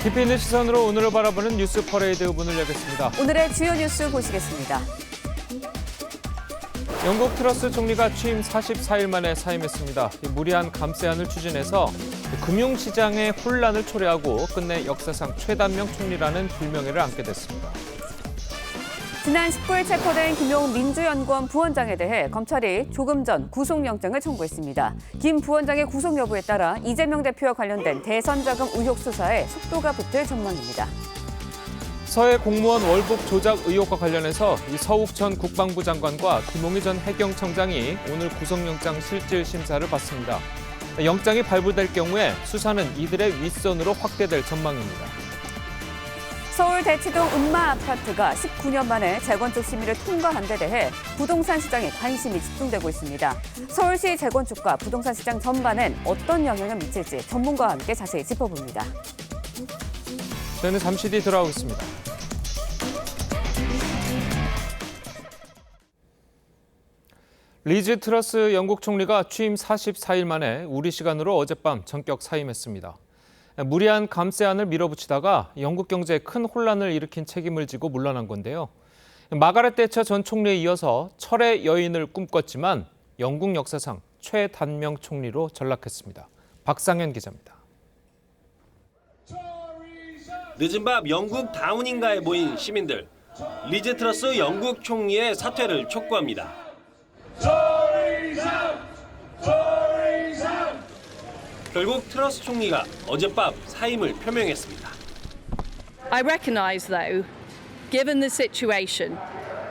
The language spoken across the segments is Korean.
깊이 있는 시선으로 오늘을 바라보는 뉴스 퍼레이드 문을 열겠습니다. 오늘의 주요 뉴스 보시겠습니다. 영국 트러스 총리가 취임 44일 만에 사임했습니다. 무리한 감세안을 추진해서 금융시장의 혼란을 초래하고 끝내 역사상 최단명 총리라는 별명을 안게 됐습니다. 지난 19일 체포된 김용 민주연구원 부원장에 대해 검찰이 조금 전 구속영장을 청구했습니다. 김 부원장의 구속 여부에 따라 이재명 대표와 관련된 대선 자금 의혹 수사에 속도가 붙을 전망입니다. 서해 공무원 월북 조작 의혹과 관련해서 서욱 전 국방부 장관과 김홍희 전 해경청장이 오늘 구속영장 실질 심사를 받습니다. 영장이 발부될 경우에 수사는 이들의 윗선으로 확대될 전망입니다. 서울 대치동 음마 아파트가 19년 만에 재건축 심의를 통과한 데 대해 부동산 시장에 관심이 집중되고 있습니다. 서울시 재건축과 부동산 시장 전반엔 어떤 영향을 미칠지 전문가와 함께 자세히 짚어봅니다. 저희는 잠시 뒤 돌아오겠습니다. 리즈 트러스 영국 총리가 취임 44일 만에 우리 시간으로 어젯밤 전격 사임했습니다. 무리한 감세안을 밀어붙이다가 영국 경제에 큰 혼란을 일으킨 책임을 지고 물러난 건데요. 마가렛 대처 전 총리에 이어서 철의 여인을 꿈꿨지만 영국 역사상 최단명 총리로 전락했습니다. 박상현 기자입니다. 늦은 밤 영국 다우닝가에 모인 시민들. 리즈 트러스 영국 총리의 사퇴를 촉구합니다. 결국 트러스 총리가 어젯밤 사임을 표명했습니다. I recognise, though, given the situation,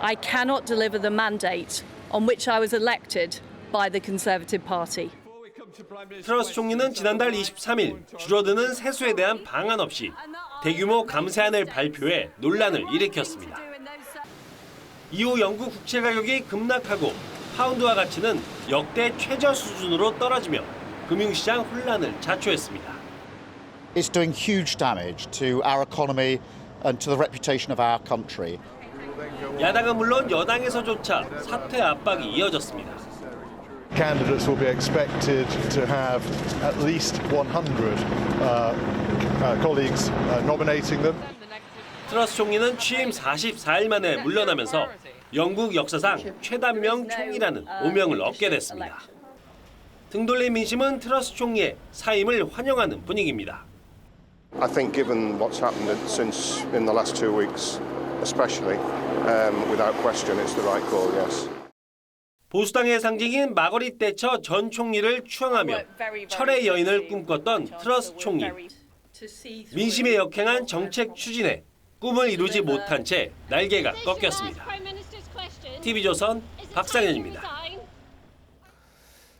I cannot deliver the mandate on which I was elected by the Conservative Party. 트러스 총리는 지난달 23일 줄어드는 세수에 대한 방안 없이 대규모 감세안을 발표해 논란을 일으켰습니다. 이후 영국 국채 가격이 급락하고 파운드화 가치는 역대 최저 수준으로 떨어지며 금융시장 혼란을 자초했습니다. It's doing huge damage to our economy and to the reputation of our country. 야당은 물론 여당에서조차 사퇴 압박이 이어졌습니다. Candidates will be expected to have at least 100 colleagues nominating them. 트러스 총리는 취임 44일 만에 물러나면서 영국 역사상 최단명 총리라는 오명을 얻게 됐습니다. 등돌린 민심은 트러스 총리의 사임을 환영하는 분위기입니다. I think given what's happened since in the last 2 weeks, especially, without question, it's the right call, yes. 보수당의 상징인 마거릿 대처 전 총리를 추앙하며 철의 여인을 꿈꿨던 트러스 총리. 민심에 역행한 정책 추진에 꿈을 이루지 못한 채 날개가 꺾였습니다. TV조선 박상현입니다.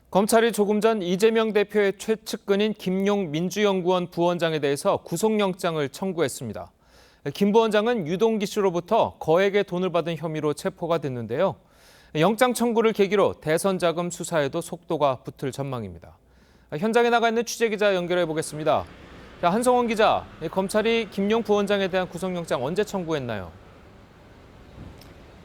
검찰이 조금 전 이재명 대표의 최측근인 김용 민주연구원 부원장에 대해서 구속영장을 청구했습니다. 김 부원장은 유동기 씨로부터 거액의 돈을 받은 혐의로 체포가 됐는데요. 영장 청구를 계기로 대선 자금 수사에도 속도가 붙을 전망입니다. 현장에 나가 있는 취재기자 연결해 보겠습니다. 한성원 기자, 검찰이 김용 부원장에 대한 구속영장 언제 청구했나요?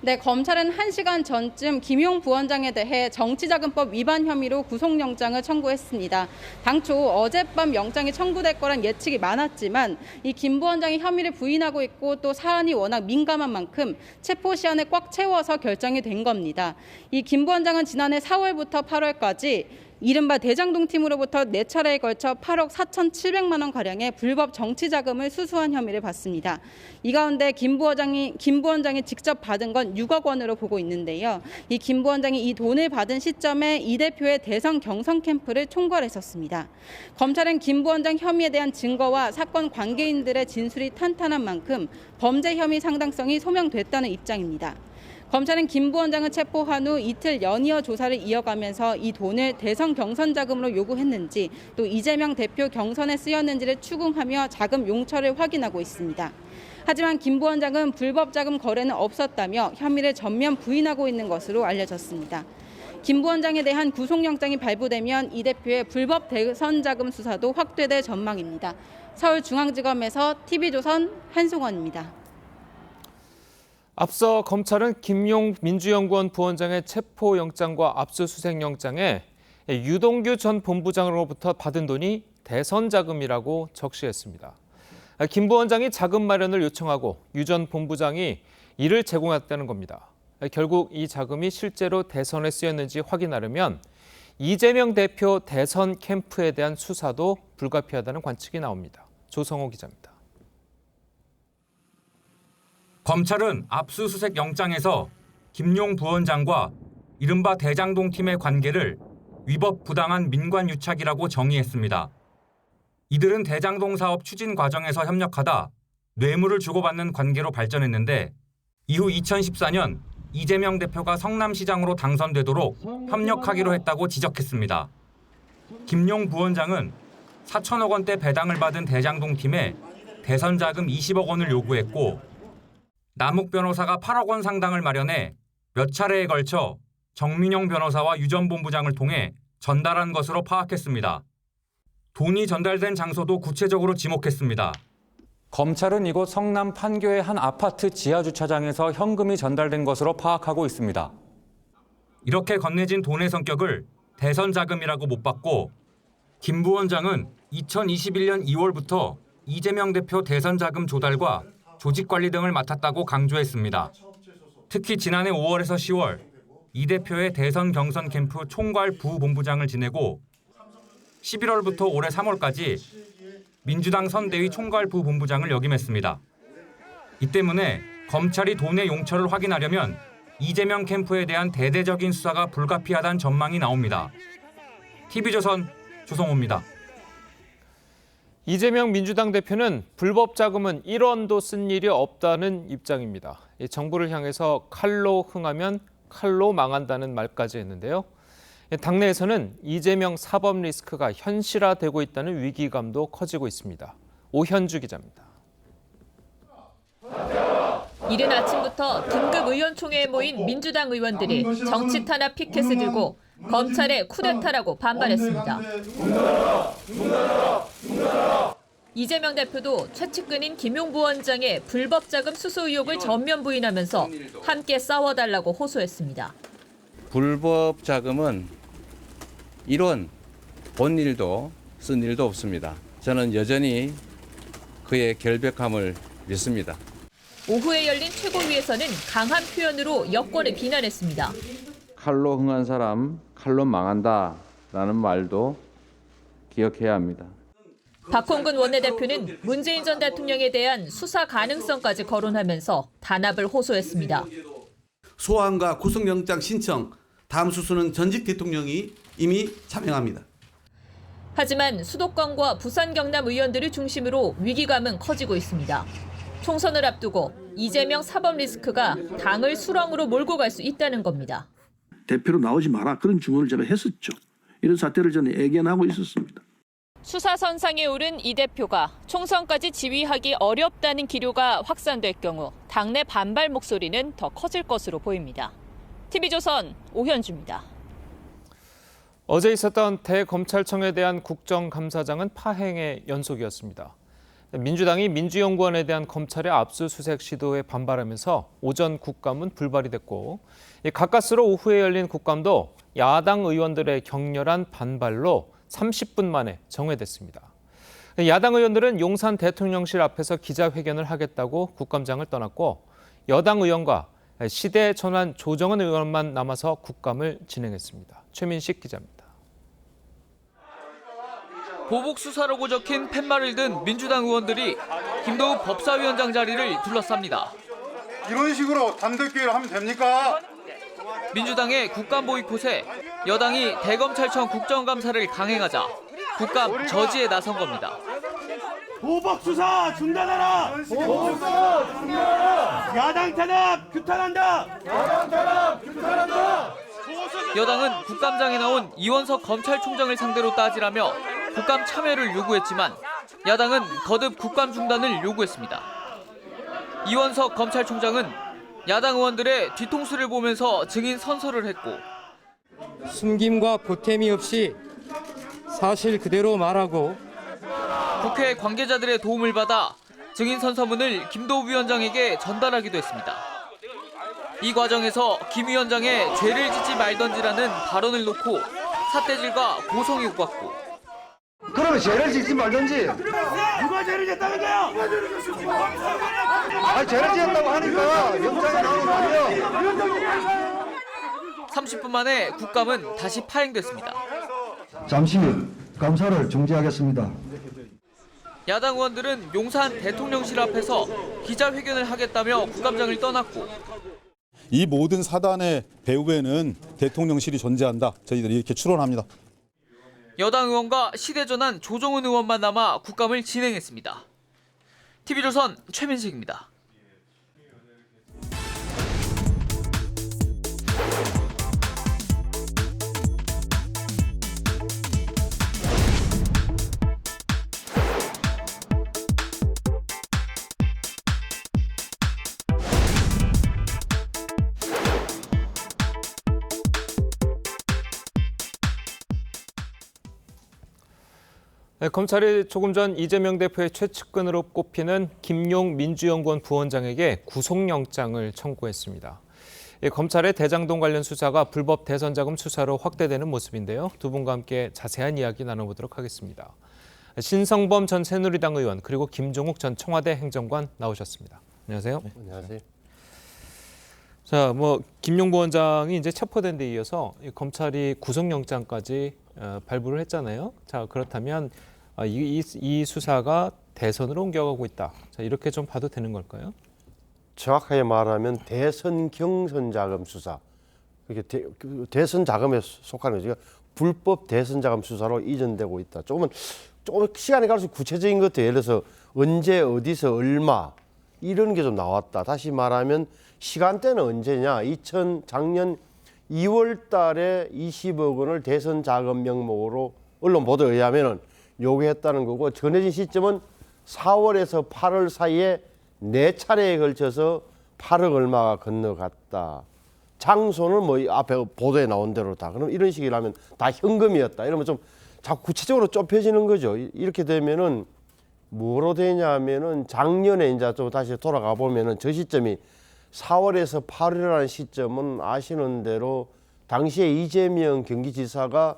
네, 검찰은 1시간 전쯤 김용 부원장에 대해 정치자금법 위반 혐의로 구속영장을 청구했습니다. 당초 어젯밤 영장이 청구될 거란 예측이 많았지만 이 김 부원장이 혐의를 부인하고 있고 또 사안이 워낙 민감한 만큼 체포 시한을 꽉 채워서 결정이 된 겁니다. 이 김 부원장은 지난해 4월부터 8월까지 이른바 대장동 팀으로부터 4차례에 걸쳐 8억 4,700만 원가량의 불법 정치자금을 수수한 혐의를 받습니다. 이 가운데 김 부원장이 직접 받은 건 6억 원으로 보고 있는데요. 이 김 부원장이 이 돈을 받은 시점에 이 대표의 대선 경선 캠프를 총괄했었습니다. 검찰은 김 부원장 혐의에 대한 증거와 사건 관계인들의 진술이 탄탄한 만큼 범죄 혐의 상당성이 소명됐다는 입장입니다. 검찰은 김 부원장을 체포한 후 이틀 연이어 조사를 이어가면서 이 돈을 대선 경선 자금으로 요구했는지 또 이재명 대표 경선에 쓰였는지를 추궁하며 자금 용처를 확인하고 있습니다. 하지만 김 부원장은 불법 자금 거래는 없었다며 혐의를 전면 부인하고 있는 것으로 알려졌습니다. 김 부원장에 대한 구속영장이 발부되면 이 대표의 불법 대선 자금 수사도 확대될 전망입니다. 서울중앙지검에서 TV조선 한송원입니다. 앞서 검찰은 김용 민주연구원 부원장의 체포영장과 압수수색영장에 유동규 전 본부장으로부터 받은 돈이 대선 자금이라고 적시했습니다. 김 부원장이 자금 마련을 요청하고 유 전 본부장이 이를 제공했다는 겁니다. 결국 이 자금이 실제로 대선에 쓰였는지 확인하려면 이재명 대표 대선 캠프에 대한 수사도 불가피하다는 관측이 나옵니다. 조성호 기자입니다. 검찰은 압수수색 영장에서 김용 부원장과 이른바 대장동 팀의 관계를 위법 부당한 민관 유착이라고 정의했습니다. 이들은 대장동 사업 추진 과정에서 협력하다 뇌물을 주고받는 관계로 발전했는데 이후 2014년 이재명 대표가 성남시장으로 당선되도록 협력하기로 했다고 지적했습니다. 김용 부원장은 4천억 원대 배당을 받은 대장동 팀에 대선 자금 20억 원을 요구했고 남욱 변호사가 8억 원 상당을 마련해 몇 차례에 걸쳐 정민영 변호사와 유 전 본부장을 통해 전달한 것으로 파악했습니다. 돈이 전달된 장소도 구체적으로 지목했습니다. 검찰은 이곳 성남 판교의 한 아파트 지하 주차장에서 현금이 전달된 것으로 파악하고 있습니다. 이렇게 건네진 돈의 성격을 대선 자금이라고 못 봤고 김 부원장은 2021년 2월부터 이재명 대표 대선 자금 조달과 조직 관리 등을 맡았다고 강조했습니다. 특히 지난해 5월에서 10월 이 대표의 대선 경선 캠프 총괄 부본부장을 지내고 11월부터 올해 3월까지 민주당 선대위 총괄 부본부장을 역임했습니다. 이 때문에 검찰이 돈의 용처를 확인하려면 이재명 캠프에 대한 대대적인 수사가 불가피하다는 전망이 나옵니다. TV조선 조성호입니다. 이재명 민주당 대표는 불법 자금은 1원도 쓴 일이 없다는 입장입니다. 정부를 향해서 칼로 흥하면 칼로 망한다는 말까지 했는데요. 당내에서는 이재명 사법 리스크가 현실화되고 있다는 위기감도 커지고 있습니다. 오현주 기자입니다. 이른 아침부터 긴급 의원총회에 모인 민주당 의원들이 정치 탄압 피켓을 들고 검찰의 쿠데타라고 반발했습니다. 이재명 대표도 최측근인 김용 부원장의 불법 자금 수수 의혹을 전면 부인하면서 함께 싸워달라고 호소했습니다. 불법 자금은 1원 본 일도 쓴 일도 없습니다. 저는 여전히 그의 결백함을 믿습니다. 오후에 열린 최고위에서는 강한 표현으로 여권을 비난했습니다. 칼로 흥한 사람 칼로 망한다라는 말도 기억해야 합니다. 박홍근 원내대표는 문재인 전 대통령에 대한 수사 가능성까지 거론하면서 단합을 호소했습니다. 소환과 구속영장 신청, 다음 수수는 전직 대통령이 이미 자명합니다. 하지만 수도권과 부산 경남 의원들을 중심으로 위기감은 커지고 있습니다. 총선을 앞두고 이재명 사법 리스크가 당을 수렁으로 몰고 갈 수 있다는 겁니다. 대표로 나오지 마라 그런 주문을 제가 했었죠. 이런 사태를 저는 예견하고 있었습니다. 수사선상에 오른 이 대표가 총선까지 지휘하기 어렵다는 기류가 확산될 경우 당내 반발 목소리는 더 커질 것으로 보입니다. TV조선 오현주입니다. 어제 있었던 대검찰청에 대한 국정감사장은 파행의 연속이었습니다. 민주당이 민주연구원에 대한 검찰의 압수수색 시도에 반발하면서 오전 국감은 불발이 됐고 가까스로 오후에 열린 국감도 야당 의원들의 격렬한 반발로 30분 만에 정회됐습니다. 야당 의원들은 용산 대통령실 앞에서 기자회견을 하겠다고 국감장을 떠났고 여당 의원과 시대 전환 조정은 의원만 남아서 국감을 진행했습니다. 최민식 기자입니다. 보복 수사라고 적힌 팻말을 든 민주당 의원들이 김도우 법사위원장 자리를 둘러쌉니다. 이런 식으로 단독교회를 하면 됩니까? 민주당의 국감 보이콧에 여당이 대검찰청 국정감사를 강행하자 국감 저지에 나선 겁니다. 보복 수사 중단하라! 보복 수사 중단하라! 야당 탄압 규탄한다! 야당 탄압 규탄한다! 여당은 국감장에 나온 이원석 검찰총장을 상대로 따지라며 국감 참여를 요구했지만 야당은 거듭 국감 중단을 요구했습니다. 이원석 검찰총장은 야당 의원들의 뒤통수를 보면서 증인 선서를 했고 숨김과 보탬이 없이 사실 그대로 말하고 국회 관계자들의 도움을 받아 증인 선서문을 김도우 위원장에게 전달하기도 했습니다. 이 과정에서 김 위원장의 죄를 짓지 말던지라는 발언을 놓고 삿대질과 고성이 오갔고 그러면 죄를 짓지 말든지. 누가 죄를 짓다는 거야? 아, 죄를 짓다고 하니까 영장이 나오는 거 아니에요? 30분 만에 국감은 다시 파행됐습니다. 잠시 감사를 중지하겠습니다. 야당 의원들은 용산 대통령실 앞에서 기자회견을 하겠다며 국감장을 떠났고 이 모든 사단의 배후에는 대통령실이 존재한다. 저희들이 이렇게 추론합니다. 여당 의원과 시대전환 조정훈 의원만 남아 국감을 진행했습니다. TV조선 최민식입니다. 네, 검찰이 조금 전 이재명 대표의 최측근으로 꼽히는 김용 민주연구원 부원장에게 구속영장을 청구했습니다. 검찰의 대장동 관련 수사가 불법 대선 자금 수사로 확대되는 모습인데요. 두 분과 함께 자세한 이야기 나눠보도록 하겠습니다. 신성범 전 새누리당 의원 그리고 김종욱 전 청와대 행정관 나오셨습니다. 안녕하세요. 네, 안녕하세요. 자, 김용 부원장이 이제 체포된 데 이어서 검찰이 구속영장까지 발부를 했잖아요. 자, 그렇다면 이 수사가 대선으로 옮겨가고 있다. 자, 이렇게 좀 봐도 되는 걸까요? 정확하게 말하면 대선 경선 자금 수사. 이렇게 대선 자금에 속하는 거죠. 불법 대선 자금 수사로 이전되고 있다. 조금 시간이 갈수록 구체적인 것 같아요. 예를 들어서 언제 어디서 얼마 이런 게 좀 나왔다. 다시 말하면 시간대는 언제냐? 작년 2월 달에 20억 원을 대선 자금 명목으로 언론 보도에 의하면은 요구했다는 거고, 전해진 시점은 4월에서 8월 사이에 4차례에 걸쳐서 8억 얼마가 건너갔다. 장소는 앞에 보도에 나온 대로다. 그럼 이런 식이라면 다 현금이었다. 이러면 좀 자꾸 구체적으로 좁혀지는 거죠. 이렇게 되면은 뭐로 되냐면은 작년에 이제 좀 다시 돌아가 보면은 저 시점이 4월에서 8월이라는 시점은 아시는 대로 당시에 이재명 경기지사가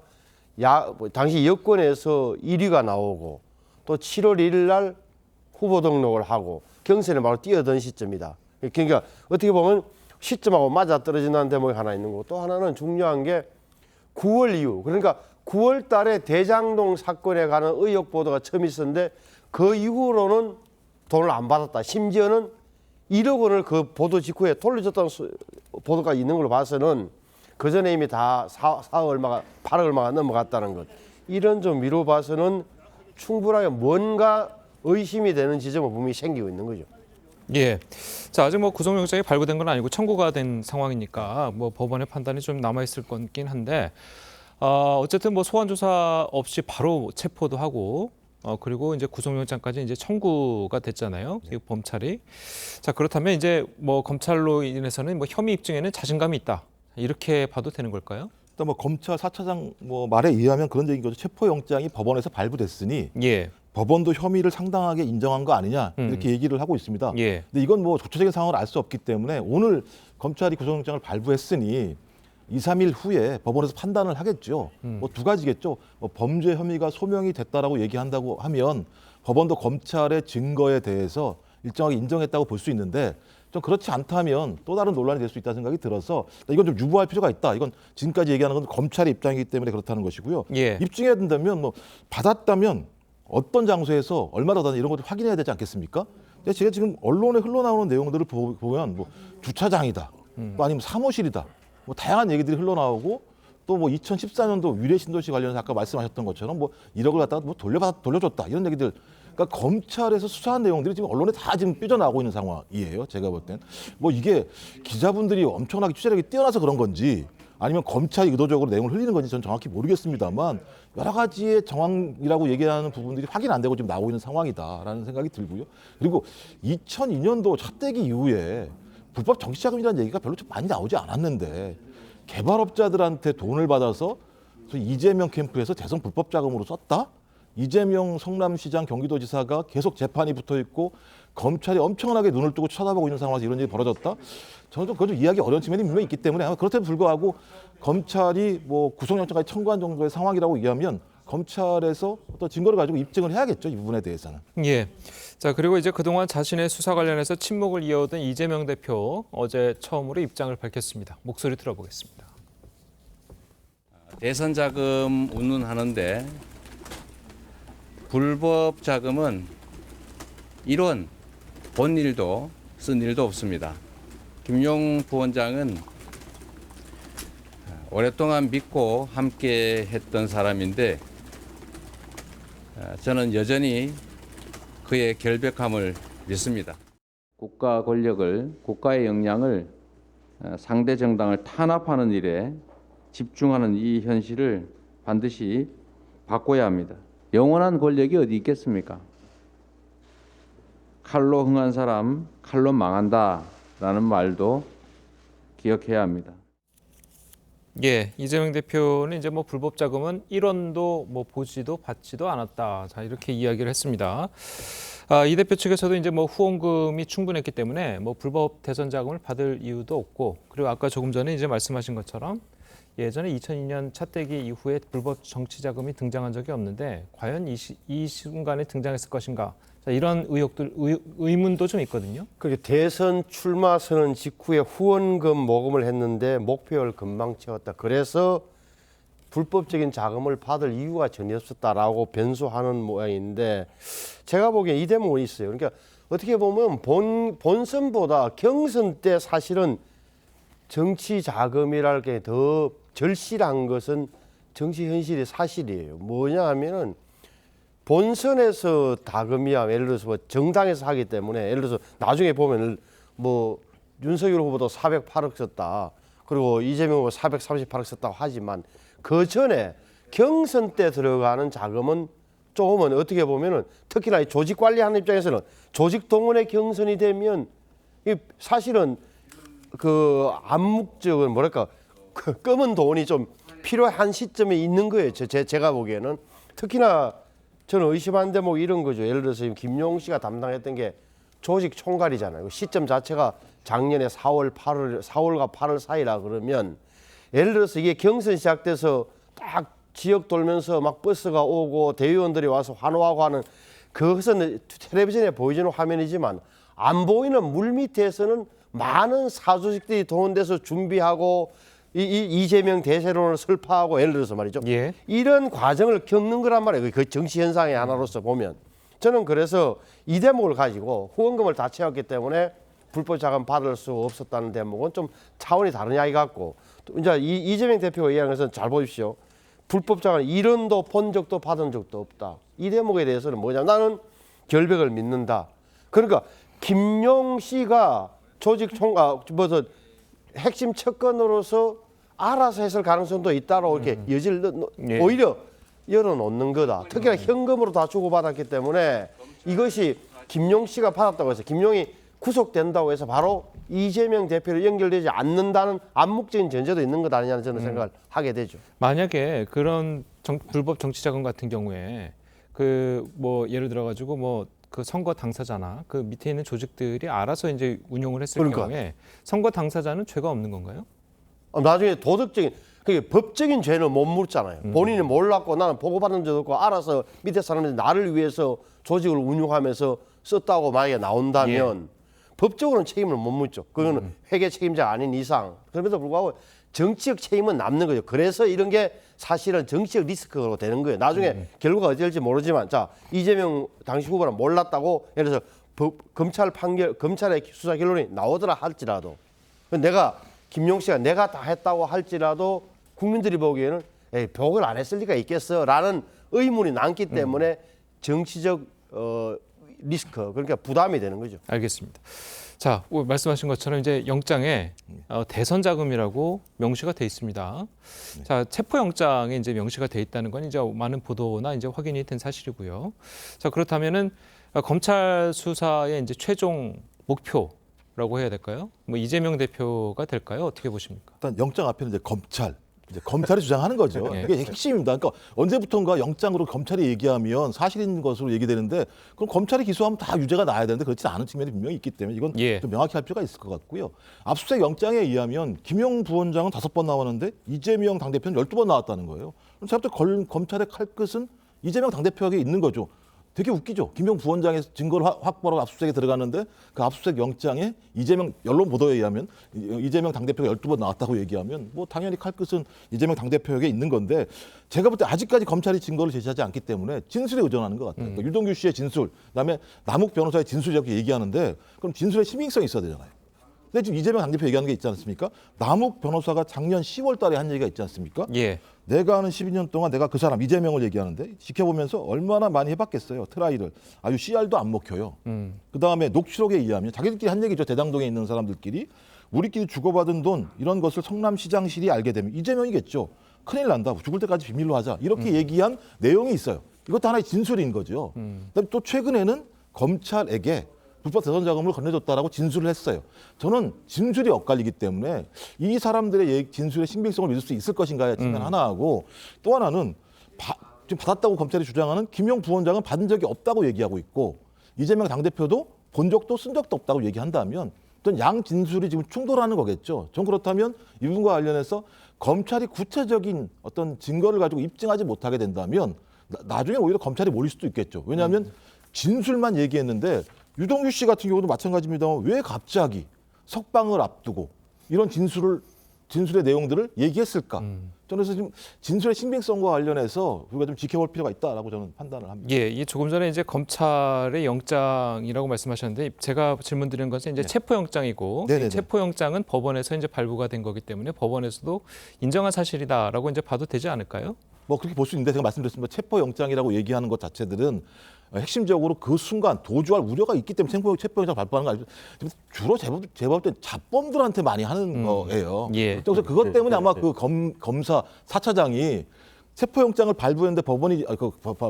당시 여권에서 1위가 나오고 또 7월 1일 날 후보 등록을 하고 경선에 바로 뛰어든 시점이다. 그러니까 어떻게 보면 시점하고 맞아떨어진다는 대목이 하나 있는 거고, 또 하나는 중요한 게 9월 이후, 그러니까 9월 달에 대장동 사건에 관한 의혹 보도가 처음 있었는데 그 이후로는 돈을 안 받았다. 심지어는 1억 원을 그 보도 직후에 돌려줬다는 보도가 있는 걸로 봐서는 그 전에 이미 다 8억 얼마가 넘어갔다는 것. 이런 좀 미로 봐서는 충분하게 뭔가 의심이 되는 지점은 분명히 생기고 있는 거죠. 예. 자, 아직 구속영장이 발부된 건 아니고 청구가 된 상황이니까 법원의 판단이 좀 남아있을 거긴 한데, 어쨌든 소환 조사 없이 바로 체포도 하고, 그리고 이제 구속영장까지 이제 청구가 됐잖아요. 이 검찰이. 자, 그렇다면 이제 검찰로 인해서는 혐의 입증에는 자신감이 있다. 이렇게 봐도 되는 걸까요? 일단 검찰 4차장 말에 의하면 그런 얘기인 거죠. 체포영장이 법원에서 발부됐으니 예. 법원도 혐의를 상당하게 인정한 거 아니냐 이렇게 얘기를 하고 있습니다. 예. 근데 이건 구체적인 상황을 알 수 없기 때문에 오늘 검찰이 구속영장을 발부했으니 2, 3일 후에 법원에서 판단을 하겠죠. 두 가지겠죠. 범죄 혐의가 소명이 됐다라고 얘기한다고 하면 법원도 검찰의 증거에 대해서 일정하게 인정했다고 볼 수 있는데, 좀 그렇지 않다면 또 다른 논란이 될 수 있다는 생각이 들어서 이건 좀 유보할 필요가 있다. 이건 지금까지 얘기하는 건 검찰의 입장이기 때문에 그렇다는 것이고요. 예. 입증해야 된다면 받았다면 어떤 장소에서 얼마나 받았나 이런 것도 확인해야 되지 않겠습니까? 근데 제가 지금 언론에 흘러나오는 내용들을 보면 주차장이다, 또 아니면 사무실이다, 다양한 얘기들이 흘러나오고, 또 2014년도 위례 신도시 관련해서 아까 말씀하셨던 것처럼 1억을 갖다가 돌려줬다 이런 얘기들. 그러니까 검찰에서 수사한 내용들이 지금 언론에 다 지금 삐져나오고 있는 상황이에요. 제가 볼 땐 이게 기자분들이 엄청나게 취재력이 뛰어나서 그런 건지 아니면 검찰이 의도적으로 내용을 흘리는 건지 저는 정확히 모르겠습니다만, 여러 가지의 정황이라고 얘기하는 부분들이 확인 안 되고 지금 나오고 있는 상황이다라는 생각이 들고요. 그리고 2002년도 차떼기 이후에 불법 정치자금이라는 얘기가 별로 좀 많이 나오지 않았는데, 개발업자들한테 돈을 받아서 이재명 캠프에서 대선 불법 자금으로 썼다? 이재명 성남시장 경기도지사가 계속 재판이 붙어 있고 검찰이 엄청나게 눈을 뜨고 쳐다보고 있는 상황에서 이런 일이 벌어졌다? 저는 그거 좀 이해하기 어려운 측면이 분명히 있기 때문에, 그렇다면 불구하고 검찰이 구속영장까지 청구한 정도의 상황이라고 이해하면 검찰에서 어떤 증거를 가지고 입증을 해야겠죠. 이 부분에 대해서는. 예. 자, 그리고 이제 그동안 자신의 수사 관련해서 침묵을 이어오던 이재명 대표 어제 처음으로 입장을 밝혔습니다. 목소리 들어보겠습니다. 대선 자금 운운하는데 불법 자금은 이론 본 일도 쓴 일도 없습니다. 김용 부원장은 오랫동안 믿고 함께 했던 사람인데 저는 여전히 그의 결백함을 믿습니다. 국가 권력을, 국가의 역량을 상대 정당을 탄압하는 일에 집중하는 이 현실을 반드시 바꿔야 합니다. 영원한 권력이 어디 있겠습니까? 칼로 흥한 사람 칼로 망한다라는 말도 기억해야 합니다. 예, 이재명 대표는 이제 뭐 불법 자금은 1원도 뭐 보지도 받지도 않았다. 자, 이렇게 이야기를 했습니다. 이 대표 측에서도 이제 뭐 후원금이 충분했기 때문에 뭐 불법 대선 자금을 받을 이유도 없고, 그리고 아까 조금 전에 이제 말씀하신 것처럼 예전에 2002년 차떼기 이후에 불법 정치 자금이 등장한 적이 없는데 과연 이 순간에 등장했을 것인가? 자, 이런 의문도 좀 있거든요. 그렇게 대선 출마 선언 직후에 후원금 모금을 했는데 목표를 금방 채웠다. 그래서 불법적인 자금을 받을 이유가 전혀 없었다라고 변수하는 모양인데, 제가 보기엔 이 대목이 있어요. 그러니까 어떻게 보면 본선보다 경선 때 사실은 정치 자금이랄 게 더 절실한 것은 정치 현실이 사실이에요. 뭐냐 하면은 본선에서 다금이야, 예를 들어서 뭐 정당에서 하기 때문에, 예를 들어서 나중에 보면 뭐 윤석열 후보도 408억 썼다, 그리고 이재명 후보 438억 썼다고 하지만 그 전에 경선 때 들어가는 자금은 조금은 어떻게 보면은, 특히나 이 조직 관리하는 입장에서는 조직 동원의 경선이 되면 이 사실은 그 암묵적은 뭐랄까 그 검은 돈이 좀 필요한 시점에 있는 거예요. 제가 보기에는. 특히나 저는 의심한 대목이 이런 거죠. 예를 들어서 김용 씨가 담당했던 게 조직 총괄이잖아요. 시점 자체가 작년에 4월과 8월 사이라 그러면, 예를 들어서 이게 경선 시작돼서 딱 지역 돌면서 막 버스가 오고 대의원들이 와서 환호하고 하는, 그것은 텔레비전에 보여주는 화면이지만 안 보이는 물밑에서는 많은 사조직들이 동원돼서 준비하고 이재명 대세론을 설파하고, 예를 들어서 말이죠. 예. 이런 과정을 겪는 거란 말이에요. 그 정치 현상의 하나로서 보면. 저는 그래서 이 대목을 가지고 후원금을 다 채웠기 때문에 불법 자금 받을 수 없었다는 대목은 좀 차원이 다른 이야기 같고, 또 이제 이재명 대표가 이야기한 것은 잘 보십시오. 불법 자금 1원도 본 적도 받은 적도 없다. 이 대목에 대해서는 뭐냐면 나는 결백을 믿는다. 그러니까 김용 씨가 조직 무슨 핵심 척건으로서 알아서 했을 가능성도 있다라고 이렇게 여지를 오히려 열어놓는 거다. 특히나 현금으로 다 주고받았기 때문에 이것이 김용 씨가 받았다고 해서 김용이 구속된다고 해서 바로 이재명 대표로 연결되지 않는다는 암묵적인 전제도 있는 것 아니냐는 저는 생각을 하게 되죠. 만약에 그런 불법 정치자금 같은 경우에 그 뭐 예를 들어 가지고 뭐 그 선거 당사자나 그 밑에 있는 조직들이 알아서 이제 운용을 했을 경우에 선거 당사자는 죄가 없는 건가요? 나중에 도덕적인, 그게 법적인 죄는 못 묻잖아요. 본인이 몰랐고 나는 보고받은 적도 없고 알아서 밑에 사람들이 나를 위해서 조직을 운용하면서 썼다고 만약에 나온다면 법적으로는 책임을 못 묻죠. 그거는 회계 책임자가 아닌 이상. 그럼에도 불구하고 정치적 책임은 남는 거죠. 그래서 이런 게 사실은 정치적 리스크로 되는 거예요. 나중에 결과가 어찌 될지 모르지만, 자, 이재명 당시 후보는 몰랐다고 예를 들어서 검찰의 수사 결론이 나오더라 할지라도, 내가 김용 씨가 내가 다 했다고 할지라도 국민들이 보기에는 에이, 보고를 안 했을 리가 있겠어라는 의문이 남기 때문에 정치적 리스크, 그러니까 부담이 되는 거죠. 알겠습니다. 자, 말씀하신 것처럼 이제 영장에 대선 자금이라고 명시가 돼 있습니다. 자, 체포 영장에 이제 명시가 돼 있다는 건 이제 많은 보도나 이제 확인이 된 사실이고요. 자, 그렇다면은 검찰 수사의 이제 최종 목표라고 해야 될까요? 뭐 이재명 대표가 될까요? 어떻게 보십니까? 일단 영장 앞에는 이제 검찰, 이제 검찰이 주장하는 거죠. 이게 핵심입니다. 그러니까 언제부턴가 영장으로 검찰이 얘기하면 사실인 것으로 얘기되는데 그럼 검찰이 기소하면 다 유죄가 나야 되는데 그렇지 않은 측면이 분명히 있기 때문에 이건 좀 명확히 할 필요가 있을 것 같고요. 압수수색 영장에 의하면 김용 부원장은 5번 나왔는데 이재명 당대표는 12번 나왔다는 거예요. 그럼 제가 볼 때 검찰의 칼끝은 이재명 당대표에게 있는 거죠. 되게 웃기죠. 김용 부원장의 증거를 확보하러 압수수색에 들어갔는데 그 압수수색 영장에 이재명 언론 보도에 의하면 이재명 당대표가 12번 나왔다고 얘기하면 뭐 당연히 칼끝은 이재명 당대표에게 있는 건데 제가 볼 때 아직까지 검찰이 증거를 제시하지 않기 때문에 진술에 의존하는 것 같아요. 그러니까 유동규 씨의 진술, 그다음에 남욱 변호사의 진술이라고 얘기하는데 그럼 진술에 신빙성이 있어야 되잖아요. 근데 지금 이재명 당대표 얘기하는 게 있지 않습니까? 남욱 변호사가 작년 10월 달에 한 얘기가 있지 않습니까? 내가 아는 12년 동안 내가 그 사람 이재명을 얘기하는데 지켜보면서 얼마나 많이 해봤겠어요. 트라이를. 아주 CR도 안 먹혀요. 그다음에 녹취록에 의하면 자기들끼리 한 얘기죠. 대장동에 있는 사람들끼리. 우리끼리 주고받은 돈 이런 것을 성남시장실이 알게 되면 이재명이겠죠. 큰일 난다. 죽을 때까지 비밀로 하자. 이렇게 얘기한 내용이 있어요. 이것도 하나의 진술인 거죠. 그다음에 또 최근에는 검찰에게 불법 대선 자금을 건네줬다라고 진술을 했어요. 저는 진술이 엇갈리기 때문에 이 사람들의 진술의 신빙성을 믿을 수 있을 것인가의 측면 하나하고 또 하나는 지금 받았다고 검찰이 주장하는 김용 부원장은 받은 적이 없다고 얘기하고 있고 이재명 당대표도 본 적도 쓴 적도 없다고 얘기한다면 어떤 양 진술이 지금 충돌하는 거겠죠. 전 그렇다면 이 부분과 관련해서 검찰이 구체적인 어떤 증거를 가지고 입증하지 못하게 된다면 나중에 오히려 검찰이 몰릴 수도 있겠죠. 왜냐하면 진술만 얘기했는데 유동규 씨 같은 경우도 마찬가지입니다만 왜 갑자기 석방을 앞두고 이런 진술의 내용들을 얘기했을까? 저는 그래서 지금 진술의 신빙성과 관련해서 우리가 좀 지켜볼 필요가 있다라고 저는 판단을 합니다. 이게 조금 전에 이제 검찰의 영장이라고 말씀하셨는데 제가 질문드린 것은 이제 체포영장이고 체포영장은 법원에서 이제 발부가 된 거기 때문에 법원에서도 인정한 사실이다라고 이제 봐도 되지 않을까요? 뭐 그렇게 볼 수 있는데 제가 말씀드렸습니다. 체포영장이라고 얘기하는 것 자체들은 핵심적으로 그 순간 도주할 우려가 있기 때문에 체포영장 발부하는 거 아니죠. 주로 제가 볼 때 자범들한테 많이 하는 거예요. 그래서 그것 때문에 아마 그 검사 4차장이 체포영장을 발부했는데 법원이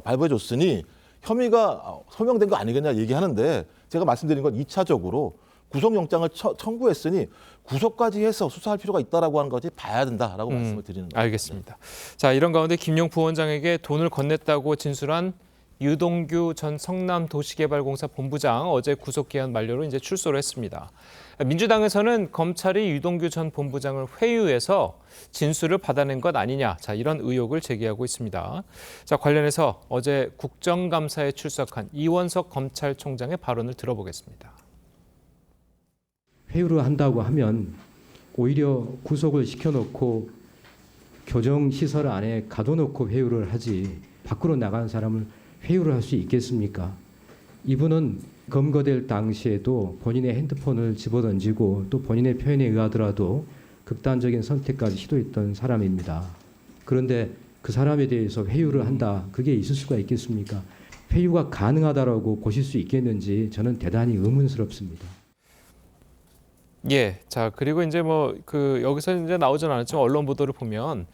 발부해줬으니 혐의가 소명된 거 아니겠냐 얘기하는데 제가 말씀드린 건 2차적으로 구속영장을 청구했으니 구속까지 해서 수사할 필요가 있다라고 하는 것이 봐야 된다라고 말씀을 드리는 거예요. 알겠습니다. 자, 이런 가운데 김용 부원장에게 돈을 건넸다고 진술한 유동규 전 성남도시개발공사 본부장 어제 구속기한 만료로 이제 출소를 했습니다. 민주당에서는 검찰이 유동규 전 본부장을 회유해서 진술을 받아낸 것 아니냐, 자 이런 의혹을 제기하고 있습니다. 자 관련해서 어제 국정감사에 출석한 이원석 검찰총장의 발언을 들어보겠습니다. 회유를 한다고 하면 오히려 구속을 시켜놓고 교정시설 안에 가둬놓고 회유를 하지 밖으로 나간 사람을 회유를 할 수 있겠습니까? 이분은 검거될 당시에도 본인의 핸드폰을 집어던지고 또 본인의 표현에 의하더라도 극단적인 선택까지 시도했던 사람입니다. 그런데 그 사람에 대해서 회유를 한다, 그게 있을 수가 있겠습니까? 회유가 가능하다라고 보실 수 있겠는지 저는 대단히 의문스럽습니다. 자 그리고 이제 여기서 이제 나오진 않았지만 언론 보도를 보면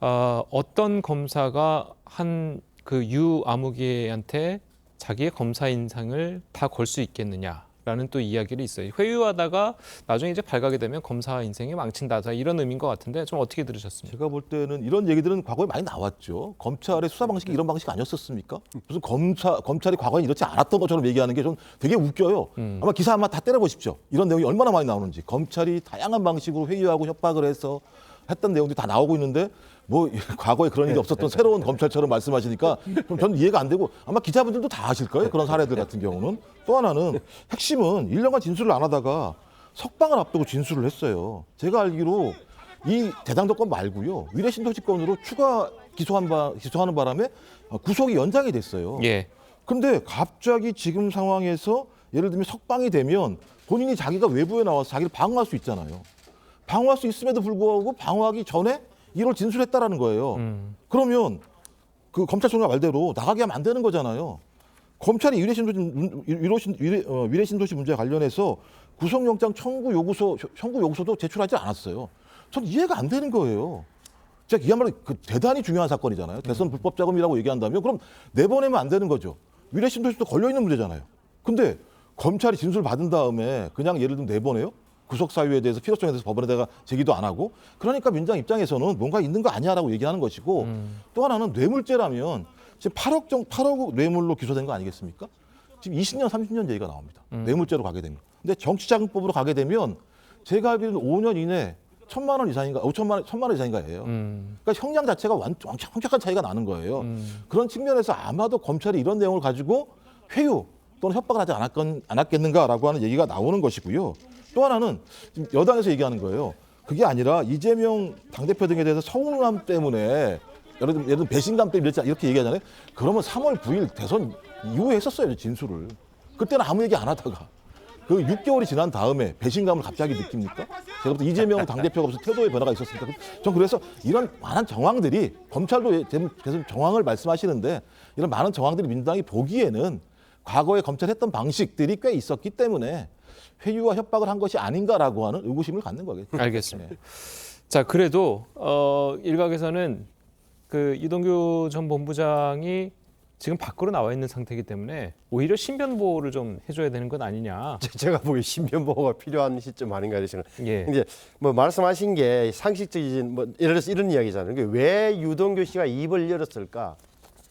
어떤 검사가 한 그 유아무개한테 자기의 검사 인상을 다 걸 수 있겠느냐라는 또 이야기를 있어요. 회유하다가 나중에 이제 발각이 되면 검사 인생이 망친다, 이런 의미인 것 같은데 좀 어떻게 들으셨습니까? 제가 볼 때는 이런 얘기들은 과거에 많이 나왔죠. 검찰의 수사 방식이 이런 방식 아니었었습니까? 무슨 검찰이 과거에 이렇지 않았던 것처럼 얘기하는 게 좀 되게 웃겨요. 아마 기사 아마 다 때려보십시오. 이런 내용이 얼마나 많이 나오는지. 검찰이 다양한 방식으로 회유하고 협박을 해서 했던 내용들이 다 나오고 있는데 뭐 과거에 그런 일이 없었던 새로운 검찰처럼 말씀하시니까 그럼 저는 이해가 안 되고 아마 기자분들도 다 아실 거예요. 그런 사례들 같은 경우는. 또 하나는 핵심은 1년간 진술을 안 하다가 석방을 앞두고 진술을 했어요. 제가 알기로 이 대장동 건 말고요. 위례신도시 건으로 추가 기소하는 바람에 구속이 연장이 됐어요. 그런데 갑자기 지금 상황에서 예를 들면 석방이 되면 본인이 자기가 외부에 나와서 자기를 방어할 수 있잖아요. 방어할 수 있음에도 불구하고 방어하기 전에 이걸 진술했다라는 거예요. 그러면 그 검찰총장 말대로 나가게 하면 안 되는 거잖아요. 검찰이 위례신도시 문제와 관련해서 구속영장 청구 요구서도 제출하지 않았어요. 전 이해가 안 되는 거예요. 제가 이야말로 대단히 중요한 사건이잖아요. 대선 불법 자금이라고 얘기한다면 그럼 내보내면 안 되는 거죠. 위례신도시도 걸려 있는 문제잖아요. 근데 검찰이 진술 받은 다음에 그냥 예를 들면 내보내요? 구속 사유에 대해서 필요성에 대해서 법원에다가 제기도 안 하고 그러니까 민주당 입장에서는 뭔가 있는 거 아니야라고 얘기하는 것이고 또 하나는 뇌물죄라면 지금 8억 뇌물로 기소된 거 아니겠습니까? 지금 20년, 30년 얘기가 나옵니다. 뇌물죄로 가게 되면. 근데 정치자금법으로 가게 되면 제가 알기로는 5년 이내 1,000만 원 이상인가, 1,000만 원 이상인가예요. 그러니까 형량 자체가 엄청난 차이가 나는 거예요. 그런 측면에서 아마도 검찰이 이런 내용을 가지고 회유 또는 협박을 하지 않았겠는가라고 하는 얘기가 나오는 것이고요. 또 하나는 지금 여당에서 얘기하는 거예요. 그게 아니라 이재명 당대표 등에 대해서 서운함 때문에 예를 들면 배신감 때문에 이렇게 얘기하잖아요. 그러면 3월 9일 대선 이후에 했었어요, 진술을. 그때는 아무 얘기 안 하다가. 그 6개월이 지난 다음에 배신감을 갑자기 느낍니까? 제가 볼 때 이재명 당대표가 무슨 태도의 변화가 있었습니까? 전 그래서 이런 많은 정황들이 검찰도 계속 정황을 말씀하시는데 이런 많은 정황들이 민주당이 보기에는 과거에 검찰이 했던 방식들이 꽤 있었기 때문에 회유와 협박을 한 것이 아닌가라고 하는 의구심을 갖는 거겠죠. 알겠습니다. 자, 그래도 일각에서는 그 이동규 전 본부장이 지금 밖으로 나와 있는 상태이기 때문에 오히려 신변 보호를 좀 해줘야 되는 건 아니냐. 제가 보기에 신변 보호가 필요한 시점 아닌가 이런 생각. 예. 이제 뭐 말씀하신 게 상식적인 뭐 예를 들어서 이런 이야기잖아요. 그러니까 왜 유동규 씨가 입을 열었을까?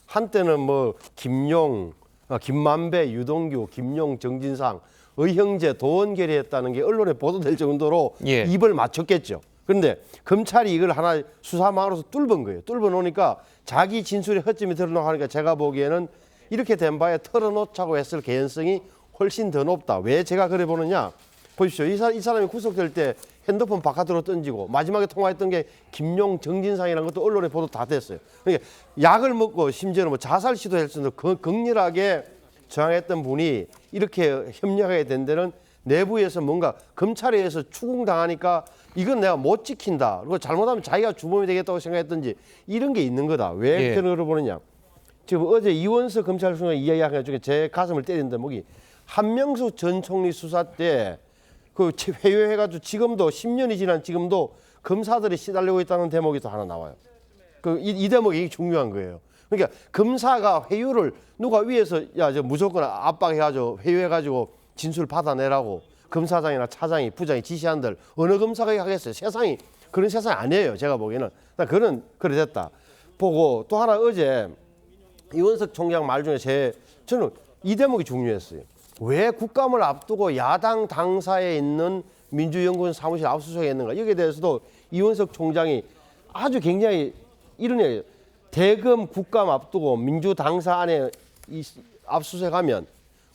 한때는 뭐 김용, 김만배, 유동규, 김용, 정진상, 의형제, 도원결이 했다는 게 언론에 보도될 정도로 예. 입을 맞췄겠죠. 그런데 검찰이 이걸 하나 수사망으로서 뚫은 거예요. 뚫어 놓으니까 자기 진술에 허점이 드러나고 하니까 제가 보기에는 이렇게 된 바에 털어놓자고 했을 개연성이 훨씬 더 높다. 왜 제가 그래 보느냐? 보십시오. 이 사람이 구속될 때 핸드폰 바깥으로 던지고 마지막에 통화했던 게 김용, 정진상이라는 것도 언론에 보도 다 됐어요. 그러니까 약을 먹고 심지어는 뭐 자살 시도할 수도 극렬하게 저항했던 분이 이렇게 협력하게 된 데는 내부에서 뭔가 검찰에 의해서 추궁당하니까 이건 내가 못 지킨다. 그리고 잘못하면 자기가 주범이 되겠다고 생각했던지 이런 게 있는 거다. 왜 예. 그런 걸 보느냐. 지금 어제 이원석 검찰총장 이야기한 것 중에 제 가슴을 때리는 대목이 한명수 전 총리 수사 때 그 회유해가지고 지금도 10년이 지난 지금도 검사들이 시달리고 있다는 대목이 또 하나 나와요. 이 대목이 중요한 거예요. 그러니까 검사가 회유를 누가 위에서 야 저 무조건 압박해가지고 회유해가지고 진술 받아내라고 검사장이나 차장이 부장이 지시한들 어느 검사가 하겠어요? 세상이 그런 세상이 아니에요. 제가 보기에는 그런 그래 됐다 보고 또 하나 어제 이원석 총장 말 중에 저는 이 대목이 중요했어요. 왜 국감을 앞두고 야당 당사에 있는 민주연구원 사무실 압수수색했는가 여기에 대해서도 이원석 총장이 아주 굉장히 이런 얘기예요. 대검 국감 앞두고 민주 당사 안에 압수수색하면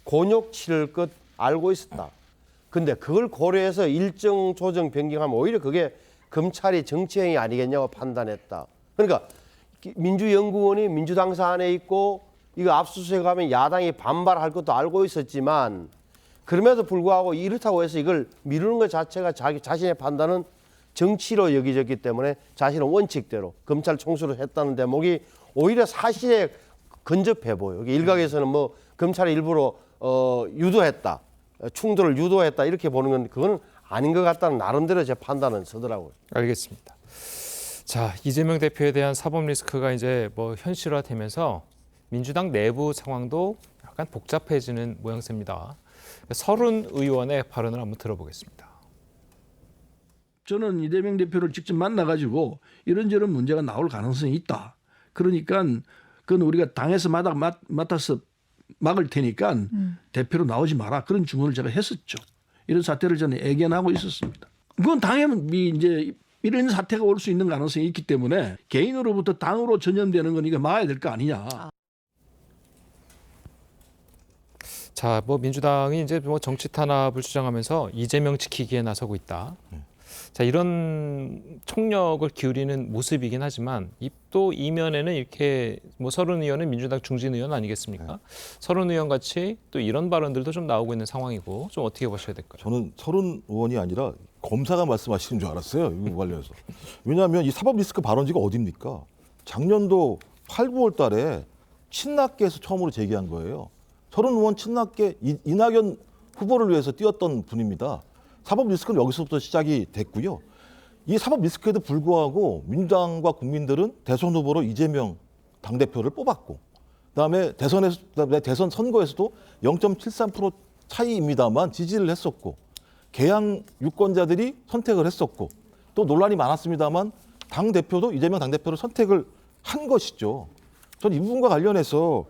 곤욕 치를 것 알고 있었다. 근데 그걸 고려해서 일정 조정 변경하면 오히려 그게 검찰이 정치행위 아니겠냐고 판단했다. 그러니까 민주연구원이 민주당사 안에 있고 이거 압수수색하면 야당이 반발할 것도 알고 있었지만 그럼에도 불구하고 이렇다고 해서 이걸 미루는 것 자체가 자신의 판단은 정치로 여기졌기 때문에 자신은 원칙대로 검찰 총수를 했다는 대목이 오히려 사실에 근접해 보여요. 일각에서는 뭐 검찰이 일부러 유도했다. 충돌을 유도했다 이렇게 보는 건 그거는 아닌 것 같다는 나름대로 제 판단은 서더라고요. 알겠습니다. 자, 이재명 대표에 대한 사법 리스크가 이제 뭐 현실화되면서 민주당 내부 상황도 약간 복잡해지는 모양새입니다. 서른 의원의 발언을 한번 들어보겠습니다. 저는 이재명 대표를 직접 만나가지고 이런저런 문제가 나올 가능성이 있다. 그러니까 그건 우리가 당에서 맡아서 막을 테니까 대표로 나오지 마라. 그런 주문을 제가 했었죠. 이런 사태를 저는 예견하고 있었습니다. 그건 당에 이제 이런 사태가 올 수 있는 가능성이 있기 때문에 개인으로부터 당으로 전염되는 건 이거 막아야 될 거 아니냐. 자, 뭐 민주당이 이제 뭐 정치 탄압을 주장하면서 이재명 지키기에 나서고 있다. 자, 이런 총력을 기울이는 모습이긴 하지만 또 이면에는 이렇게 뭐 서른 의원은 민주당 중진 의원 아니겠습니까? 서른 의원 같이 또 이런 발언들도 좀 나오고 있는 상황이고 좀 어떻게 보셔야 될까요? 저는 서른 의원이 아니라 검사가 말씀하시는 줄 알았어요. 이거 관련해서. 왜냐하면 이 사법 리스크 발언지가 어딥니까? 작년도 8, 9월 달에 친낙계에서 처음으로 제기한 거예요. 서른 의원 친낙계 이낙연 후보를 위해서 뛰었던 분입니다. 사법 리스크는 여기서부터 시작이 됐고요. 이 사법 리스크에도 불구하고 민주당과 국민들은 대선 후보로 이재명 당대표를 뽑았고 그다음에 대선 선거에서도 0.73% 차이입니다만 지지를 했었고 개항 유권자들이 선택을 했었고 또 논란이 많았습니다만 당 대표도 이재명 당 대표를 선택을 한 것이죠. 저는 이 부분과 관련해서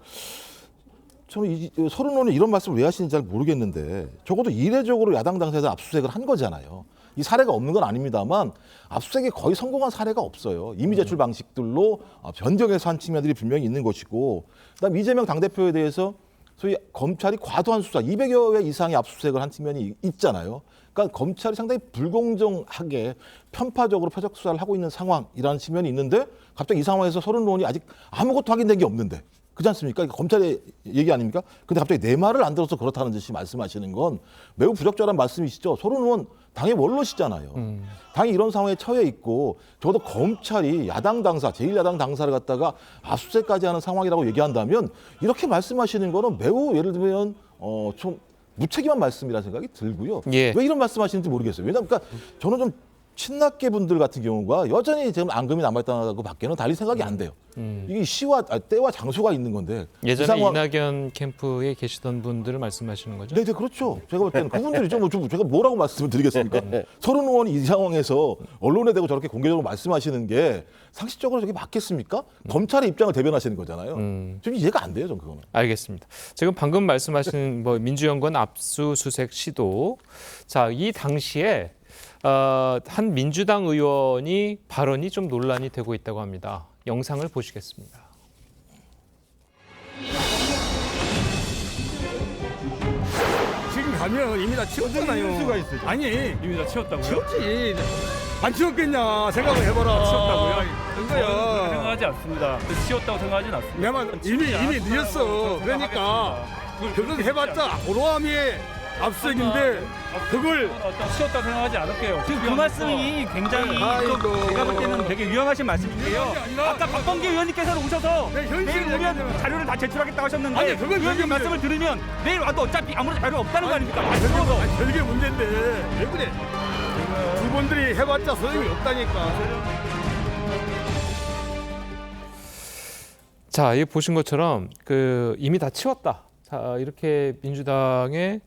저는 서른 의원은 이런 말씀을 왜 하시는지 잘 모르겠는데 적어도 이례적으로 야당 당사에서 압수수색을 한 거잖아요. 이 사례가 없는 건 아닙니다만 압수수색이 거의 성공한 사례가 없어요. 이미 제출 방식들로 변경해서 한 측면들이 분명히 있는 것이고 그다음 이재명 당대표에 대해서 소위 검찰이 과도한 수사 200여 회 이상의 압수수색을 한 측면이 있잖아요. 그러니까 검찰이 상당히 불공정하게 편파적으로 표적 수사를 하고 있는 상황이라는 측면이 있는데 갑자기 이 상황에서 서른 의원이 아직 아무것도 확인된 게 없는데 그렇지 않습니까? 검찰의 얘기 아닙니까? 근데 갑자기 내 말을 안 들어서 그렇다는 듯이 말씀하시는 건 매우 부적절한 말씀이시죠. 서른 의원 당의 원로시잖아요. 당이 이런 상황에 처해 있고 적어도 검찰이 야당 당사, 제1야당 당사를 갖다가 압수수색까지 하는 상황이라고 얘기한다면 이렇게 말씀하시는 거는 매우 예를 들면 좀 무책임한 말씀이라는 생각이 들고요. 예. 왜 이런 말씀하시는지 모르겠어요. 왜냐하면 그러니까 저는 좀 친낙계 분들 같은 경우가 여전히 지금 앙금이 남아있다는 것 밖에는 달리 생각이 안 돼요. 이게 시와 때와 장소가 있는 건데 예전에 이낙연 캠프에 계시던 분들을 말씀하시는 거죠? 네, 그렇죠. 제가 볼 때는 그분들이죠. 뭐 제가 뭐라고 말씀을 드리겠습니까? 서른 의원이 이 상황에서 언론에 대고 저렇게 공개적으로 말씀하시는 게 상식적으로 저게 맞겠습니까? 검찰의 입장을 대변하시는 거잖아요. 좀 이해가 안 돼요, 전 그거는. 알겠습니다. 지금 방금 말씀하신 민주연구원 압수수색 시도, 자, 이 당시에 한 민주당 의원이 발언이 좀 논란이 되고 있다고 합니다. 영상을 보시겠습니다. 지금 가면 이미 다 치웠잖아요. 아니 이미 다 치웠다고요? 치웠지. 안 치웠겠냐 생각을 해봐라. 치웠다고요? 그거야. 생각하지 않습니다. 치웠다고 생각하지는 않습니다. 내만 이미 늦었어. 그러니까 그건 해봤자 도로함이 압수수색인데 그걸 치웠다고 생각하지 않을게요. 지금 그 말씀이 굉장히 제가 볼 때는 되게 위험하신 말씀인데요. 아까 박범계 의원님께서는 오셔서 내일 오면 자료를 다 제출하겠다고 하셨는데 아니, 그건 의원님 말씀을 들으면 내일 와도 어차피 아무런 자료 없다는 거 아닙니까? 별게 문제인데 왜 그래? 두 분들이 해봤자 소용이 없다니까. 자, 이 보신 것처럼 이미 다 치웠다. 자, 이렇게 민주당의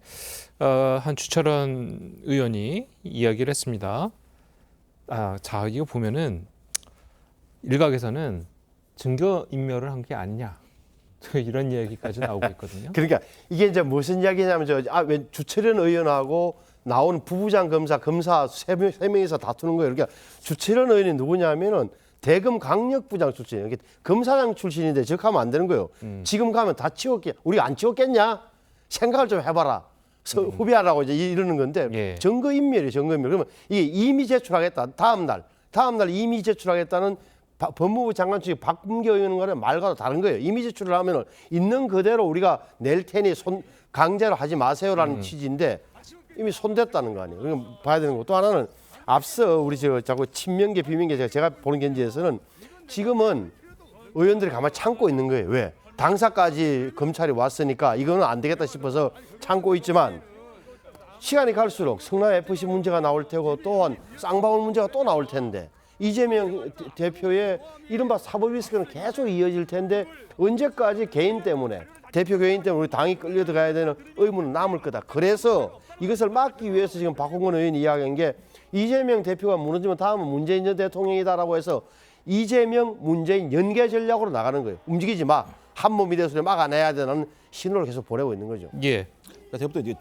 한 주철원 의원이 이야기를 했습니다. 자, 이거 보면은 일각에서는 증거인멸을 한 게 아니냐. 이런 이야기까지 나오고 있거든요. 그러니까 이게 이제 무슨 이야기냐면 왜 주철원 의원하고 나온 부부장 검사 세 명이서 다투는 거예요. 그러니까 주철원 의원이 누구냐면은 대검 강력부장 출신이에요. 이게 검사장 출신인데 저렇게 하면 안 되는 거예요. 지금 가면 다 치웠겠, 우리가 안 치웠겠냐? 생각을 좀 해봐라. 후배하라고 이제 이러는 건데 증거인멸이에요. 증거인멸. 그러면 이게 이미 제출하겠다. 다음 날 이미 제출하겠다는 법무부 장관 측의 박범계 의원과는 말과도 다른 거예요. 이미 제출을 하면은 있는 그대로 우리가 낼 테니 강제로 하지 마세요라는 취지인데 이미 손댔다는 거 아니에요. 그럼 봐야 되는 거. 또 하나는 앞서 우리 자꾸 친명계 비명계 제가 보는 견지에서는 지금은 의원들이 가만히 참고 있는 거예요. 왜? 당사까지 검찰이 왔으니까 이거는 안 되겠다 싶어서 참고 있지만 시간이 갈수록 성남 FC 문제가 나올 테고 또한 쌍방울 문제가 또 나올 텐데 이재명 대표의 이른바 사법 리스크는 계속 이어질 텐데 언제까지 개인 때문에 대표 개인 때문에 우리 당이 끌려 들어가야 되는 의무는 남을 거다. 그래서 이것을 막기 위해서 지금 박홍근 의원이 이야기한 게 이재명 대표가 무너지면 다음은 문재인 전 대통령이다라고 해서 이재명, 문재인 연계 전략으로 나가는 거예요. 움직이지 마. 한 몸이 돼서 막아내야 되는 신호를 계속 보내고 있는 거죠. 예. 그러니까 제가 볼 때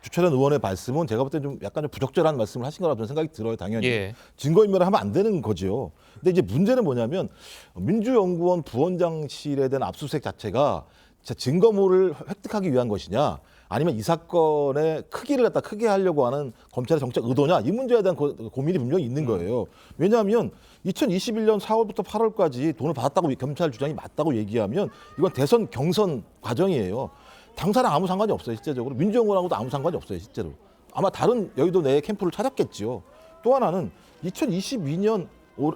주철원 의원의 말씀은 제가 볼 때 좀 약간 좀 부적절한 말씀을 하신 거라고 저는 생각이 들어요. 당연히 증거인멸을 하면 안 되는 거죠. 근데 이제 문제는 뭐냐면 민주연구원 부원장실에 대한 압수수색 자체가 증거물을 획득하기 위한 것이냐, 아니면 이 사건의 크기를 갖다 크게 하려고 하는 검찰의 정책 의도냐, 이 문제에 대한 고민이 분명히 있는 거예요. 왜냐하면 2021년 4월부터 8월까지 돈을 받았다고 검찰 주장이 맞다고 얘기하면 이건 대선 경선 과정이에요. 당사랑 아무 상관이 없어요, 실제적으로. 민주연구원하고도 아무 상관이 없어요, 실제로. 아마 다른 여의도 내 캠프를 찾았겠지요. 또 하나는 2022년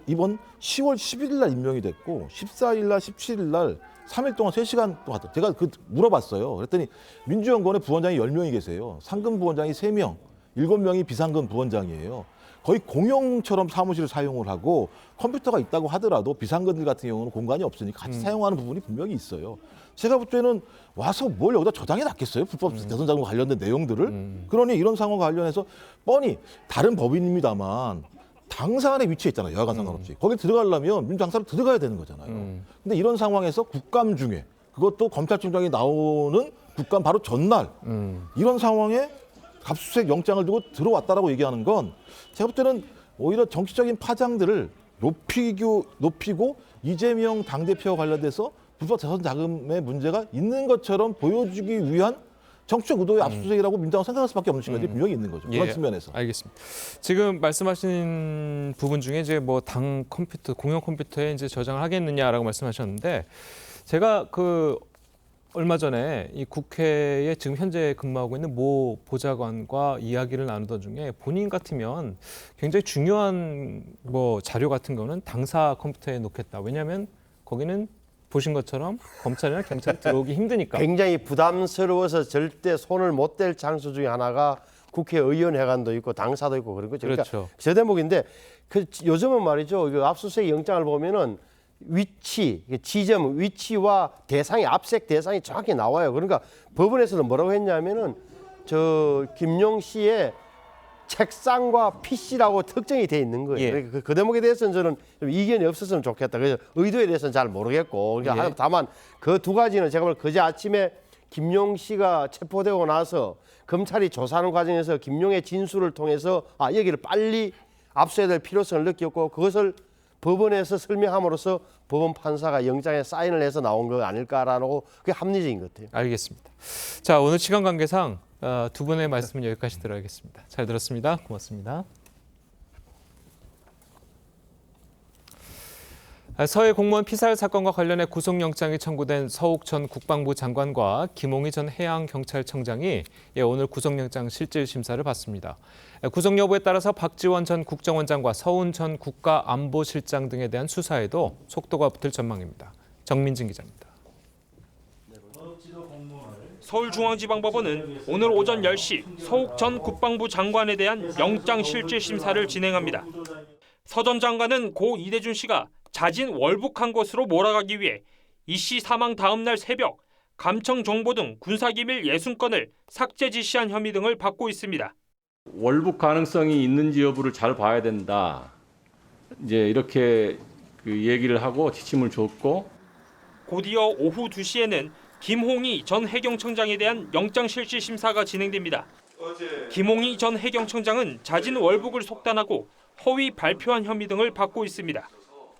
이번 10월 11일 날 임명이 됐고 14일 날 17일 날 3일 동안 3시간 동안 제가 물어봤어요. 그랬더니 민주연구원에 부원장이 10명이 계세요. 상금 부원장이 3명, 7명이 비상금 부원장이에요. 거의 공용처럼 사무실을 사용을 하고 컴퓨터가 있다고 하더라도 비상근들 같은 경우는 공간이 없으니까 같이 사용하는 부분이 분명히 있어요. 제가 볼 때는 와서 뭘 여기다 저장해 놨겠어요? 불법 대선 자금 관련된 내용들을. 그러니 이런 상황과 관련해서 뻔히 다른 법인입니다만 당사안에 위치해 있잖아요. 여하간 상관없이. 거기 들어가려면 민주당사로 들어가야 되는 거잖아요. 근데 이런 상황에서 국감 중에 그것도 검찰총장이 나오는 국감 바로 전날 이런 상황에 압수수색 영장을 두고 들어왔다라고 얘기하는 건 제가 볼 때는 오히려 정치적인 파장들을 높이고 이재명 당대표와 관련돼서 불법 대선 자금의 문제가 있는 것처럼 보여주기 위한 정치적 의도의 압수수색이라고 민주당은 생각할 수밖에 없는 측면이 분명히 있는 거죠. 그런 측면에서. 알겠습니다. 지금 말씀하신 부분 중에 이제 뭐 당 컴퓨터, 공용 컴퓨터에 이제 저장을 하겠느냐라고 말씀하셨는데 제가 얼마 전에 이 국회에 지금 현재 근무하고 있는 모 보좌관과 이야기를 나누던 중에 본인 같으면 굉장히 중요한 뭐 자료 같은 거는 당사 컴퓨터에 놓겠다. 왜냐하면 거기는 보신 것처럼 검찰이나 경찰이 들어오기 힘드니까. 굉장히 부담스러워서 절대 손을 못 댈 장소 중에 하나가 국회의원회관도 있고 당사도 있고 그런 거죠. 그러니까 그렇죠. 저 대목인데 요즘은 말이죠. 이거 압수수색 영장을 보면은 위치, 지점, 위치와 대상이 압색 대상이 정확히 나와요. 그러니까 법원에서는 뭐라고 했냐면은 저 김용 씨의 책상과 PC라고 특정이 돼 있는 거예요. 예. 그러니까 그 대목에 대해서는 저는 좀 이견이 없었으면 좋겠다. 그래서 의도에 대해서는 잘 모르겠고, 그러니까 예. 다만 그 두 가지는 제가 볼 그제 아침에 김용 씨가 체포되고 나서 검찰이 조사하는 과정에서 김용의 진술을 통해서 여기를 빨리 압수해야 될 필요성을 느꼈고 그것을 법원에서 설명함으로써 법원 판사가 영장에 사인을 해서 나온 거 아닐까라고 그게 합리적인 것 같아요. 알겠습니다. 자, 오늘 시간 관계상 두 분의 말씀은 여기까지 들어야겠습니다. 잘 들었습니다. 고맙습니다. 서해 공무원 피살 사건과 관련해 구속영장이 청구된 서욱 전 국방부 장관과 김홍희 전 해양경찰청장이 오늘 구속영장 실질심사를 받습니다. 구속 여부에 따라서 박지원 전 국정원장과 서훈 전 국가안보실장 등에 대한 수사에도 속도가 붙을 전망입니다. 정민진 기자입니다. 서울중앙지방법원은 오늘 오전 10시 서욱 전 국방부 장관에 대한 영장 실질심사를 진행합니다. 서 전 장관은 고 이대준 씨가 자진 월북한 것으로 몰아가기 위해 이 씨 사망 다음 날 새벽 감청 정보 등 군사기밀 60건을 삭제 지시한 혐의 등을 받고 있습니다. 월북 가능성이 있는지 여부를 잘 봐야 된다. 이제 이렇게 얘기를 하고 지침을 줬고 곧이어 오후 2시에는 김홍희 전 해경청장에 대한 영장실질심사가 진행됩니다. 김홍희 전 해경청장은 자진 월북을 속단하고 허위 발표한 혐의 등을 받고 있습니다.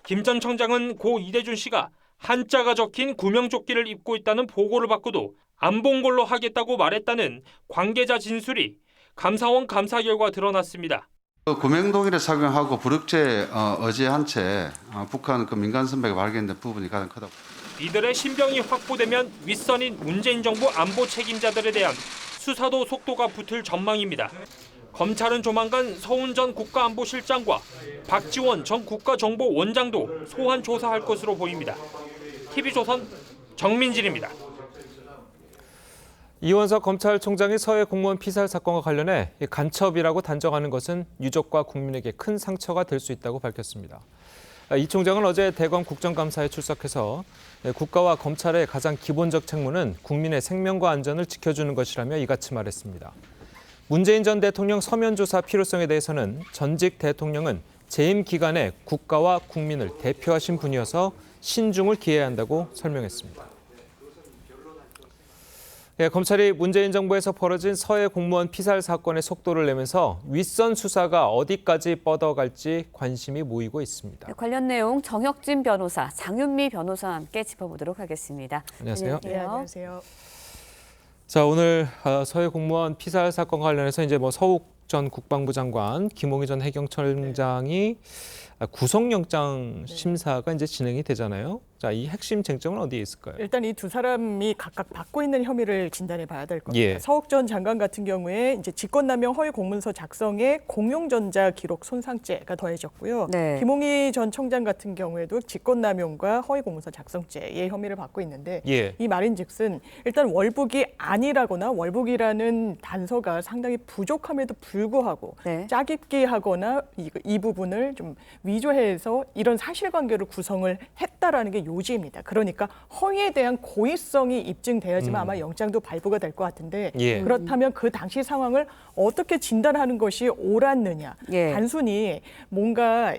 김 전 청장은 고 이대준 씨가 한자가 적힌 구명조끼를 입고 있다는 보고를 받고도 안 본 걸로 하겠다고 말했다는 관계자 진술이 감사원 감사 결과 드러났습니다. 구명동의를 착용하고 부력제 의지한 채 북한 민간 선박에 발견된 부분이 가장 크다고. 이들의 신병이 확보되면 윗선인 문재인 정부 안보 책임자들에 대한 수사도 속도가 붙을 전망입니다. 검찰은 조만간 서훈 전 국가안보실장과 박지원 전 국가정보원장도 소환 조사할 것으로 보입니다. TV조선 정민진입니다. 이원석 검찰총장이 서해 공무원 피살 사건과 관련해 간첩이라고 단정하는 것은 유족과 국민에게 큰 상처가 될 수 있다고 밝혔습니다. 이 총장은 어제 대검 국정감사에 출석해서 국가와 검찰의 가장 기본적 책무는 국민의 생명과 안전을 지켜주는 것이라며 이같이 말했습니다. 문재인 전 대통령 서면 조사 필요성에 대해서는 전직 대통령은 재임 기간에 국가와 국민을 대표하신 분이어서 신중을 기해야 한다고 설명했습니다. 검찰이 문재인 정부에서 벌어진 서해 공무원 피살 사건의 속도를 내면서 윗선 수사가 어디까지 뻗어갈지 관심이 모이고 있습니다. 관련 내용 정혁진 변호사, 장윤미 변호사와 함께 짚어보도록 하겠습니다. 안녕하세요. 네, 안녕하세요. 자, 오늘 서해 공무원 피살 사건과 관련해서 이제 서욱 전 국방부 장관, 김홍희 전 해경청장이 구속영장 심사가 이제 진행이 되잖아요. 자, 이 핵심 쟁점은 어디에 있을까요? 일단 이 두 사람이 각각 받고 있는 혐의를 진단해 봐야 될 겁니다. 예. 서욱 전 장관 같은 경우에 이제 직권남용 허위 공문서 작성에 공용전자 기록 손상죄가 더해졌고요. 네. 김홍희 전 청장 같은 경우에도 직권남용과 허위 공문서 작성죄의 혐의를 받고 있는데 예. 이 말인즉슨 일단 월북이 아니라거나 월북이라는 단서가 상당히 부족함에도 불구하고 네. 짜깁기 하거나 이 부분을 좀 위조해서 이런 사실관계를 구성을 했다라는 게 요지입니다. 그러니까 허위에 대한 고의성이 입증돼야지만 아마 영장도 발부가 될 것 같은데 예. 그렇다면 그 당시 상황을 어떻게 진단하는 것이 옳았느냐. 예. 단순히 뭔가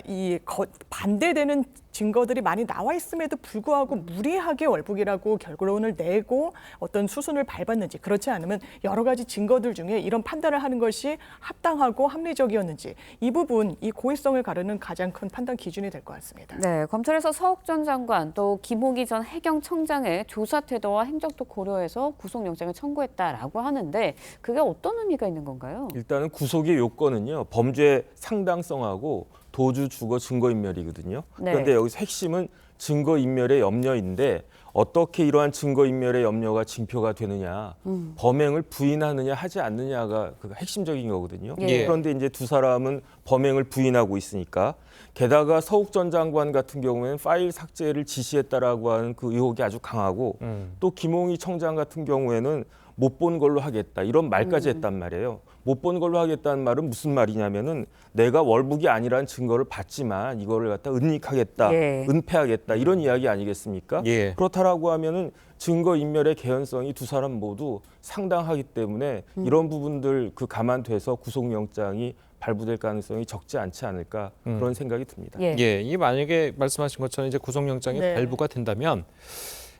반대되는 증거들이 많이 나와 있음에도 불구하고 무리하게 월북이라고 결론을 내고 어떤 수순을 밟았는지 그렇지 않으면 여러 가지 증거들 중에 이런 판단을 하는 것이 합당하고 합리적이었는지 이 부분, 이 고의성을 가르는 가장 큰 판단 기준이 될 것 같습니다. 네, 검찰에서 서욱 전 장관 또 김홍희 전 해경청장의 조사 태도와 행적도 고려해서 구속영장을 청구했다라고 하는데 그게 어떤 의미가 있는 건가요? 일단은 구속의 요건은요. 범죄 상당성하고 도주, 주거, 증거인멸이거든요. 네. 그런데 여기서 핵심은 증거인멸의 염려인데 어떻게 이러한 증거인멸의 염려가 징표가 되느냐, 범행을 부인하느냐 하지 않느냐가 그 핵심적인 거거든요. 예. 그런데 이제 두 사람은 범행을 부인하고 있으니까 게다가 서욱 전 장관 같은 경우에는 파일 삭제를 지시했다라고 하는 그 의혹이 아주 강하고 또 김홍희 청장 같은 경우에는 못 본 걸로 하겠다 이런 말까지 했단 말이에요. 못 본 걸로 하겠다는 말은 무슨 말이냐면은 내가 월북이 아니라는 증거를 봤지만 이거를 갖다 은닉하겠다, 예. 은폐하겠다 이런 이야기 아니겠습니까? 예. 그렇다라고 하면은 증거인멸의 개연성이 두 사람 모두 상당하기 때문에 이런 부분들 감안돼서 구속영장이 발부될 가능성이 적지 않지 않을까 그런 생각이 듭니다. 예. 예, 이 만약에 말씀하신 것처럼 이제 구속영장이 네. 발부가 된다면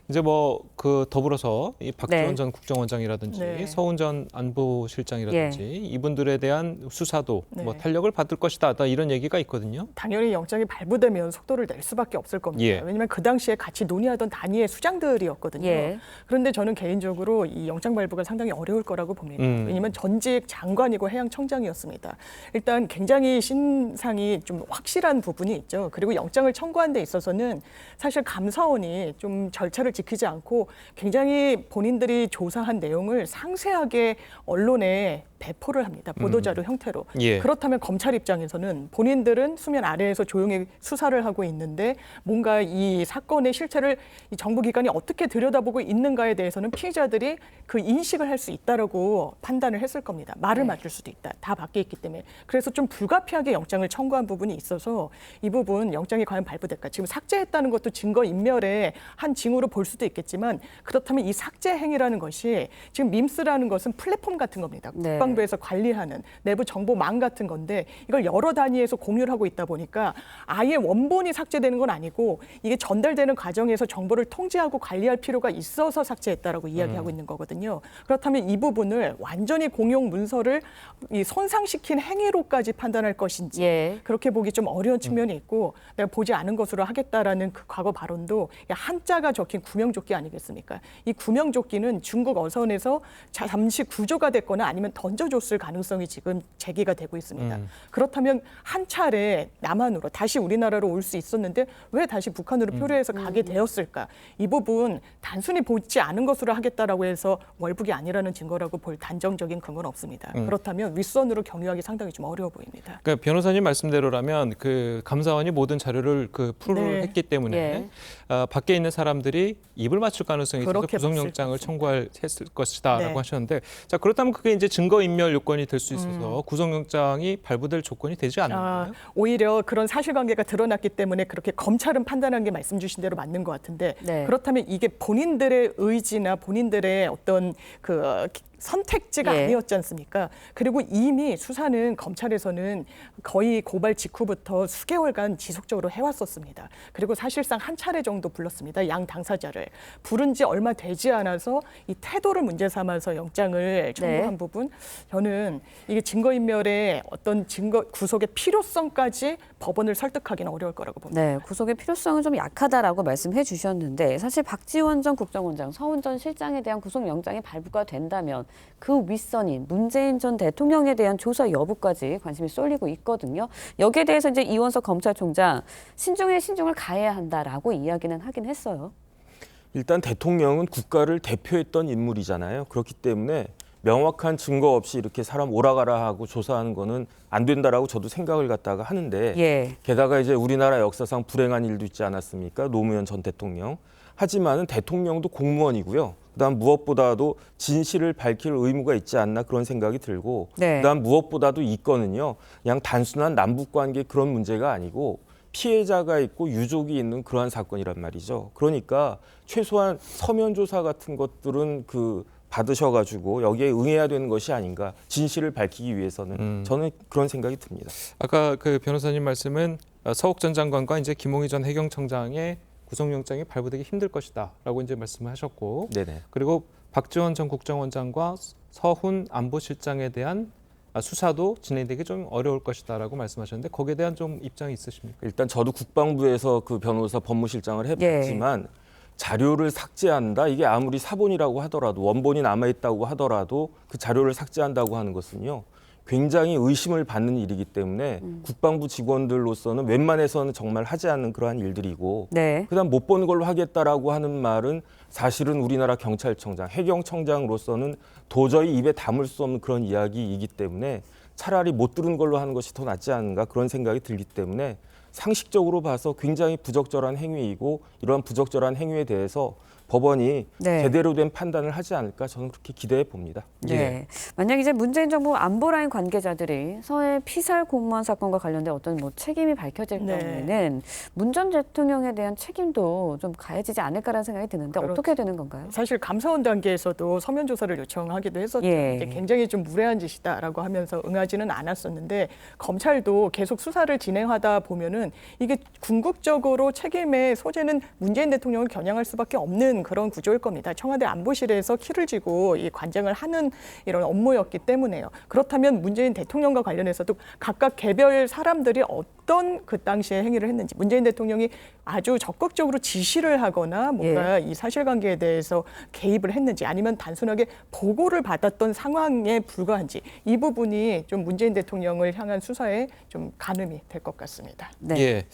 이제 더불어서 이 박지원 네. 전 국정원장이라든지 네. 서훈 전 안보실장이라든지 이분들에 대한 수사도 네. 탄력을 받을 것이다 이런 얘기가 있거든요. 당연히 영장이 발부되면 속도를 낼 수밖에 없을 겁니다. 예. 왜냐하면 그 당시에 같이 논의하던 단위의 수장들이었거든요. 예. 그런데 저는 개인적으로 이 영장 발부가 상당히 어려울 거라고 봅니다. 왜냐하면 전직 장관이고 해양청장이었습니다. 일단 굉장히 신상이 좀 확실한 부분이 있죠. 그리고 영장을 청구한 데 있어서는 사실 감사원이 좀 절차를 지키지 않고 굉장히 본인들이 조사한 내용을 상세하게 언론에 배포를 합니다. 보도자료 형태로. 예. 그렇다면 검찰 입장에서는 본인들은 수면 아래에서 조용히 수사를 하고 있는데 뭔가 이 사건의 실체를 이 정부기관이 어떻게 들여다보고 있는가에 대해서는 피의자들이 그 인식을 할 수 있다라고 판단을 했을 겁니다. 말을 맞출 수도 있다. 다 밖에 있기 때문에. 그래서 좀 불가피하게 영장을 청구한 부분이 있어서 이 부분 영장이 과연 발부될까. 지금 삭제했다는 것도 증거인멸의 한 징후로 볼 수도 있겠지만 그렇다면 이 삭제 행위라는 것이 지금 밈스라는 것은 플랫폼 같은 겁니다. 네. 국방부에서 관리하는 내부 정보망 같은 건데 이걸 여러 단위에서 공유를 하고 있다 보니까 아예 원본이 삭제되는 건 아니고 이게 전달되는 과정에서 정보를 통제하고 관리할 필요가 있어서 삭제했다라고 이야기하고 있는 거거든요. 그렇다면 이 부분을 완전히 공용 문서를 손상시킨 행위로까지 판단할 것인지 예. 그렇게 보기 좀 어려운 측면이 있고 내가 보지 않은 것으로 하겠다라는 그 과거 발언도 한자가 적힌 구명조끼 아니겠습니까? 이 구명조끼는 중국 어선에서 잠시 구조가 됐거나 아니면 던져줬을 가능성이 지금 제기가 되고 있습니다. 그렇다면 한 차례 남한으로 다시 우리나라로 올 수 있었는데 왜 다시 북한으로 표류해서 가게 되었을까? 이 부분 단순히 보지 않은 것으로 하겠다라고 해서 월북이 아니라는 증거라고 볼 단정적인 근거는 없습니다. 그렇다면 윗선으로 경유하기 상당히 좀 어려워 보입니다. 그러니까 변호사님 말씀대로라면 그 감사원이 모든 자료를 프로를 네. 했기 때문에 예. 밖에 있는 사람들이 입을 맞출 가능성이 있어서 그렇게 구속영장을 청구했을 것이다라고 네. 하셨는데 자 그렇다면 그게 이제 증거인멸 요건이 될 수 있어서 구속영장이 발부될 조건이 되지 않나요? 오히려 그런 사실관계가 드러났기 때문에 그렇게 검찰은 판단한 게 말씀 주신 대로 맞는 것 같은데 네. 그렇다면 이게 본인들의 의지나 본인들의 어떤 그 선택지가 예. 아니었지 않습니까? 그리고 이미 수사는 검찰에서는 거의 고발 직후부터 수개월간 지속적으로 해왔었습니다. 그리고 사실상 한 차례 정도 불렀습니다. 양 당사자를. 부른 지 얼마 되지 않아서 이 태도를 문제 삼아서 영장을 청구한 네. 부분 저는 이게 증거인멸의 어떤 구속의 필요성까지 법원을 설득하기는 어려울 거라고 봅니다. 네, 구속의 필요성은 좀 약하다라고 말씀해 주셨는데 사실 박지원 전 국정원장, 서훈 전 실장에 대한 구속영장이 발부가 된다면 한다면 그 윗선인 문재인 전 대통령에 대한 조사 여부까지 관심이 쏠리고 있거든요. 여기에 대해서 이제 이원석 검찰총장 신중에 신중을 가해야 한다라고 이야기는 하긴 했어요. 일단 대통령은 국가를 대표했던 인물이잖아요. 그렇기 때문에 명확한 증거 없이 이렇게 사람 오라가라 하고 조사하는 거는 안 된다라고 저도 생각을 갖다가 하는데 예. 게다가 이제 우리나라 역사상 불행한 일도 있지 않았습니까? 노무현 전 대통령. 하지만은 대통령도 공무원이고요. 그다음 무엇보다도 진실을 밝힐 의무가 있지 않나 그런 생각이 들고 네. 그다음 무엇보다도 이 건은요. 그냥 단순한 남북관계 그런 문제가 아니고 피해자가 있고 유족이 있는 그러한 사건이란 말이죠. 그러니까 최소한 서면 조사 같은 것들은 받으셔가지고 여기에 응해야 되는 것이 아닌가. 진실을 밝히기 위해서는 저는 그런 생각이 듭니다. 아까 그 변호사님 말씀은 서욱 전 장관과 이제 김홍희 전 해경청장의 구속영장이 발부되기 힘들 것이다라고 이제 말씀을 하셨고, 네네. 그리고 박지원 전 국정원장과 서훈 안보실장에 대한 수사도 진행되기 좀 어려울 것이다라고 말씀하셨는데 거기에 대한 좀 입장이 있으십니까? 일단 저도 국방부에서 그 변호사 법무실장을 해봤지만 자료를 삭제한다. 이게 아무리 사본이라고 하더라도 원본이 남아있다고 하더라도 그 자료를 삭제한다고 하는 것은요. 굉장히 의심을 받는 일이기 때문에 국방부 직원들로서는 웬만해서는 정말 하지 않는 그러한 일들이고 그다음 못 보는 걸로 하겠다라고 하는 말은 사실은 우리나라 경찰청장, 해경청장으로서는 도저히 입에 담을 수 없는 그런 이야기이기 때문에 차라리 못 들은 걸로 하는 것이 더 낫지 않은가 그런 생각이 들기 때문에 상식적으로 봐서 굉장히 부적절한 행위이고 이러한 부적절한 행위에 대해서 법원이 제대로 된 판단을 하지 않을까 저는 그렇게 기대해 봅니다. 네. 만약 이제 문재인 정부 안보라인 관계자들이 서해 피살 공무원 사건과 관련된 어떤 책임이 밝혀질 경우에는 문 전 대통령에 대한 책임도 좀 가해지지 않을까라는 생각이 드는데 어떻게 되는 건가요? 사실 감사원 단계에서도 서면 조사를 요청하기도 했었죠. 이게 굉장히 좀 무례한 짓이다라고 하면서 응하지는 않았었는데 검찰도 계속 수사를 진행하다 보면은 이게 궁극적으로 책임의 소재는 문재인 대통령을 겨냥할 수밖에 없는 그런 구조일 겁니다. 청와대 안보실에서 키를 쥐고 이 관장을 하는 이런 업무였기 때문에요. 그렇다면 문재인 대통령과 관련해서도 각각 개별 사람들이 어떤 그 당시에 행위를 했는지 문재인 대통령이 아주 적극적으로 지시를 하거나 뭔가 이 사실관계에 대해서 개입을 했는지 아니면 단순하게 보고를 받았던 상황에 불과한지 이 부분이 좀 문재인 대통령을 향한 수사에 좀 가늠이 될 것 같습니다. 예.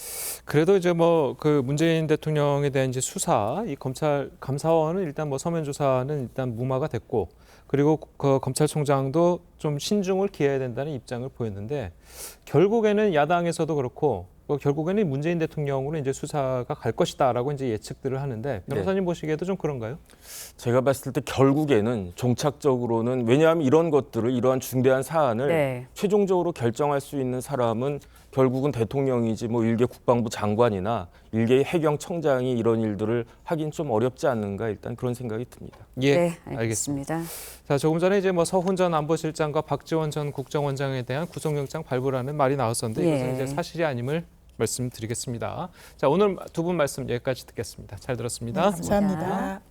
그래도 이제 뭐 그 문재인 대통령에 대한 이제 수사, 이 감사원은 일단 뭐 서면 조사는 일단 무마가 됐고, 그리고 그 검찰총장도 좀 신중을 기해야 된다는 입장을 보였는데 결국에는 야당에서도 그렇고 결국에는 문재인 대통령으로 이제 수사가 갈 것이다라고 이제 예측들을 하는데 변호사님 보시기에도 좀 그런가요? 제가 봤을 때 결국에는 종착적으로는 왜냐하면 이런 것들을 이러한 중대한 사안을 최종적으로 결정할 수 있는 사람은 결국은 대통령이지 뭐 일개 국방부 장관이나 일개 해경청장이 이런 일들을 하긴 좀 어렵지 않는가 일단 그런 생각이 듭니다. 예, 네, 알겠습니다. 자, 조금 전에 이제 뭐 서훈 전 안보실장과 박지원 전 국정원장에 대한 구속영장 발부라는 말이 나왔었는데 이것은 이제 사실이 아님을 말씀드리겠습니다. 자, 오늘 두 분 말씀 여기까지 듣겠습니다. 잘 들었습니다. 감사합니다.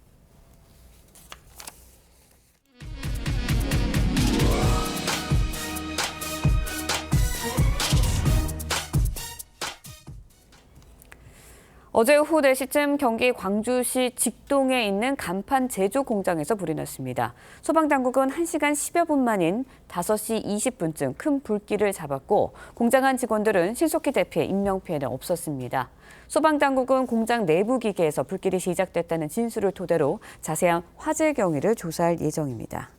어제 오후 4시쯤 경기 광주시 직동에 있는 간판 제조 공장에서 불이 났습니다. 소방당국은 1시간 10여 분 만인 5시 20분쯤 큰 불길을 잡았고 공장 안 직원들은 신속히 대피해 인명피해는 없었습니다. 소방당국은 공장 내부 기계에서 불길이 시작됐다는 진술을 토대로 자세한 화재 경위를 조사할 예정입니다.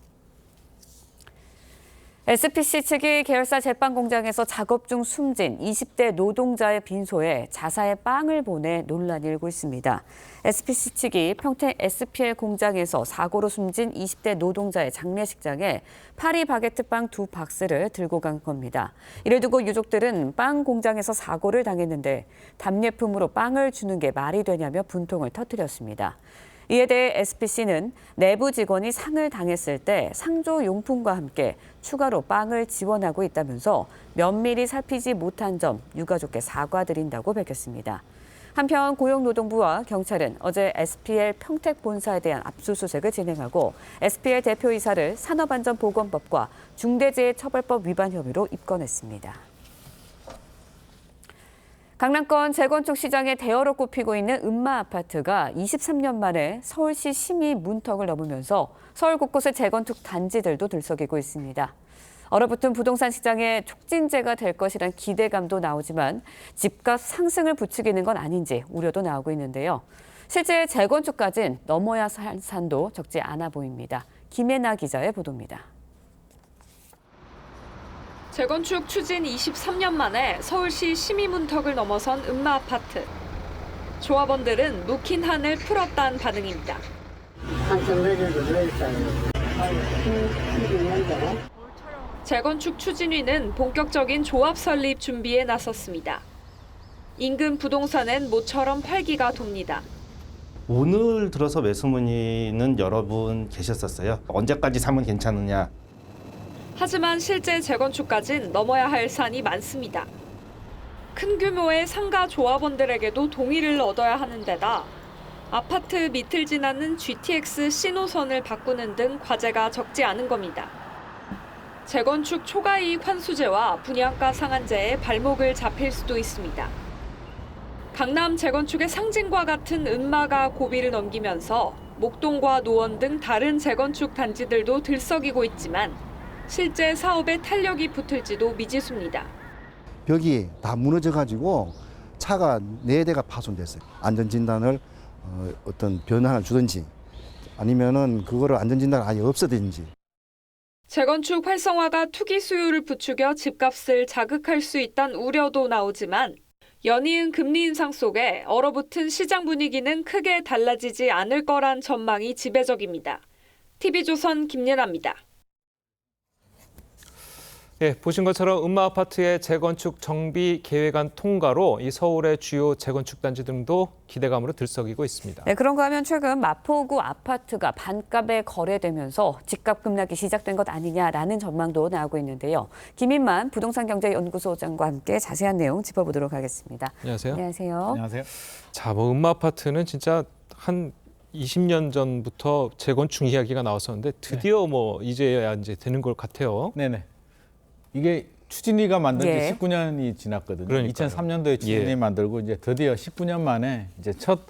SPC 측이 계열사 제빵 공장에서 작업 중 숨진 20대 노동자의 빈소에 자사의 빵을 보내 논란이 일고 있습니다. SPC 측이 평택 SPL 공장에서 사고로 숨진 20대 노동자의 장례식장에 파리 바게트 빵 2박스를 들고 간 겁니다. 이를 두고 유족들은 빵 공장에서 사고를 당했는데 답례품으로 빵을 주는 게 말이 되냐며 분통을 터뜨렸습니다. 이에 대해 SPC는 내부 직원이 상을 당했을 때 상조 용품과 함께 추가로 빵을 지원하고 있다면서 면밀히 살피지 못한 점 유가족께 사과드린다고 밝혔습니다. 한편 고용노동부와 경찰은 어제 SPL 평택 본사에 대한 압수수색을 진행하고 SPL 대표이사를 산업안전보건법과 중대재해처벌법 위반 혐의로 입건했습니다. 강남권 재건축 시장에 대어로 꼽히고 있는 음마 아파트가 23년 만에 서울시 심의 문턱을 넘으면서 서울 곳곳의 재건축 단지들도 들썩이고 있습니다. 얼어붙은 부동산 시장에 촉진제가 될 것이란 기대감도 나오지만 집값 상승을 부추기는 건 아닌지 우려도 나오고 있는데요. 실제 재건축까지는 넘어야 할 산도 적지 않아 보입니다. 김혜나 기자의 보도입니다. 재건축 추진 23년 만에 서울시 심의 문턱을 넘어선 음마 아파트. 조합원들은 묵힌 한을 풀었다는 반응입니다. 재건축 추진위는 본격적인 조합 설립 준비에 나섰습니다. 인근 부동산엔 모처럼 활기가 돕니다. 오늘 들어서 매수 문의는 여러 분 계셨었어요. 언제까지 사면 괜찮으냐. 하지만 실제 재건축까지는 넘어야 할 산이 많습니다. 큰 규모의 상가 조합원들에게도 동의를 얻어야 하는 데다 아파트 밑을 지나는 GTX 신호선을 바꾸는 등 과제가 적지 않은 겁니다. 재건축 초과이익 환수제와 분양가 상한제에 발목을 잡힐 수도 있습니다. 강남 재건축의 상징과 같은 음마가 고비를 넘기면서 목동과 노원 등 다른 재건축 단지들도 들썩이고 있지만 실제 사업에 탄력이 붙을지도 미지수입니다. 벽이 다 무너져가지고 차가 4대가 파손됐어요. 안전진단을 어떤 변화를 주든지 아니면은 그거를 안전진단을 아예 없애든지. 재건축 활성화가 투기 수요를 부추겨 집값을 자극할 수 있다는 우려도 나오지만 연이은 금리 인상 속에 얼어붙은 시장 분위기는 크게 달라지지 않을 거란 전망이 지배적입니다. TV조선 김예나입니다. 예, 보신 것처럼 음마 아파트의 재건축 정비 계획안 통과로 이 서울의 주요 재건축 단지 등도 기대감으로 들썩이고 있습니다. 네, 그런가 하면 최근 마포구 아파트가 반값에 거래되면서 집값 급락이 시작된 것 아니냐라는 전망도 나오고 있는데요. 김인만 부동산경제연구소장과 함께 자세한 내용 짚어보도록 하겠습니다. 안녕하세요. 안녕하세요. 안녕하세요. 자, 음마 아파트는 진짜 한 20년 전부터 재건축 이야기가 나왔었는데 드디어 이제야 되는 것 같아요. 네네. 이게 추진위가 만든 지 예. 19년이 지났거든요. 그러니까요. 2003년도에 추진위 만들고 이제 드디어 19년 만에 이제 첫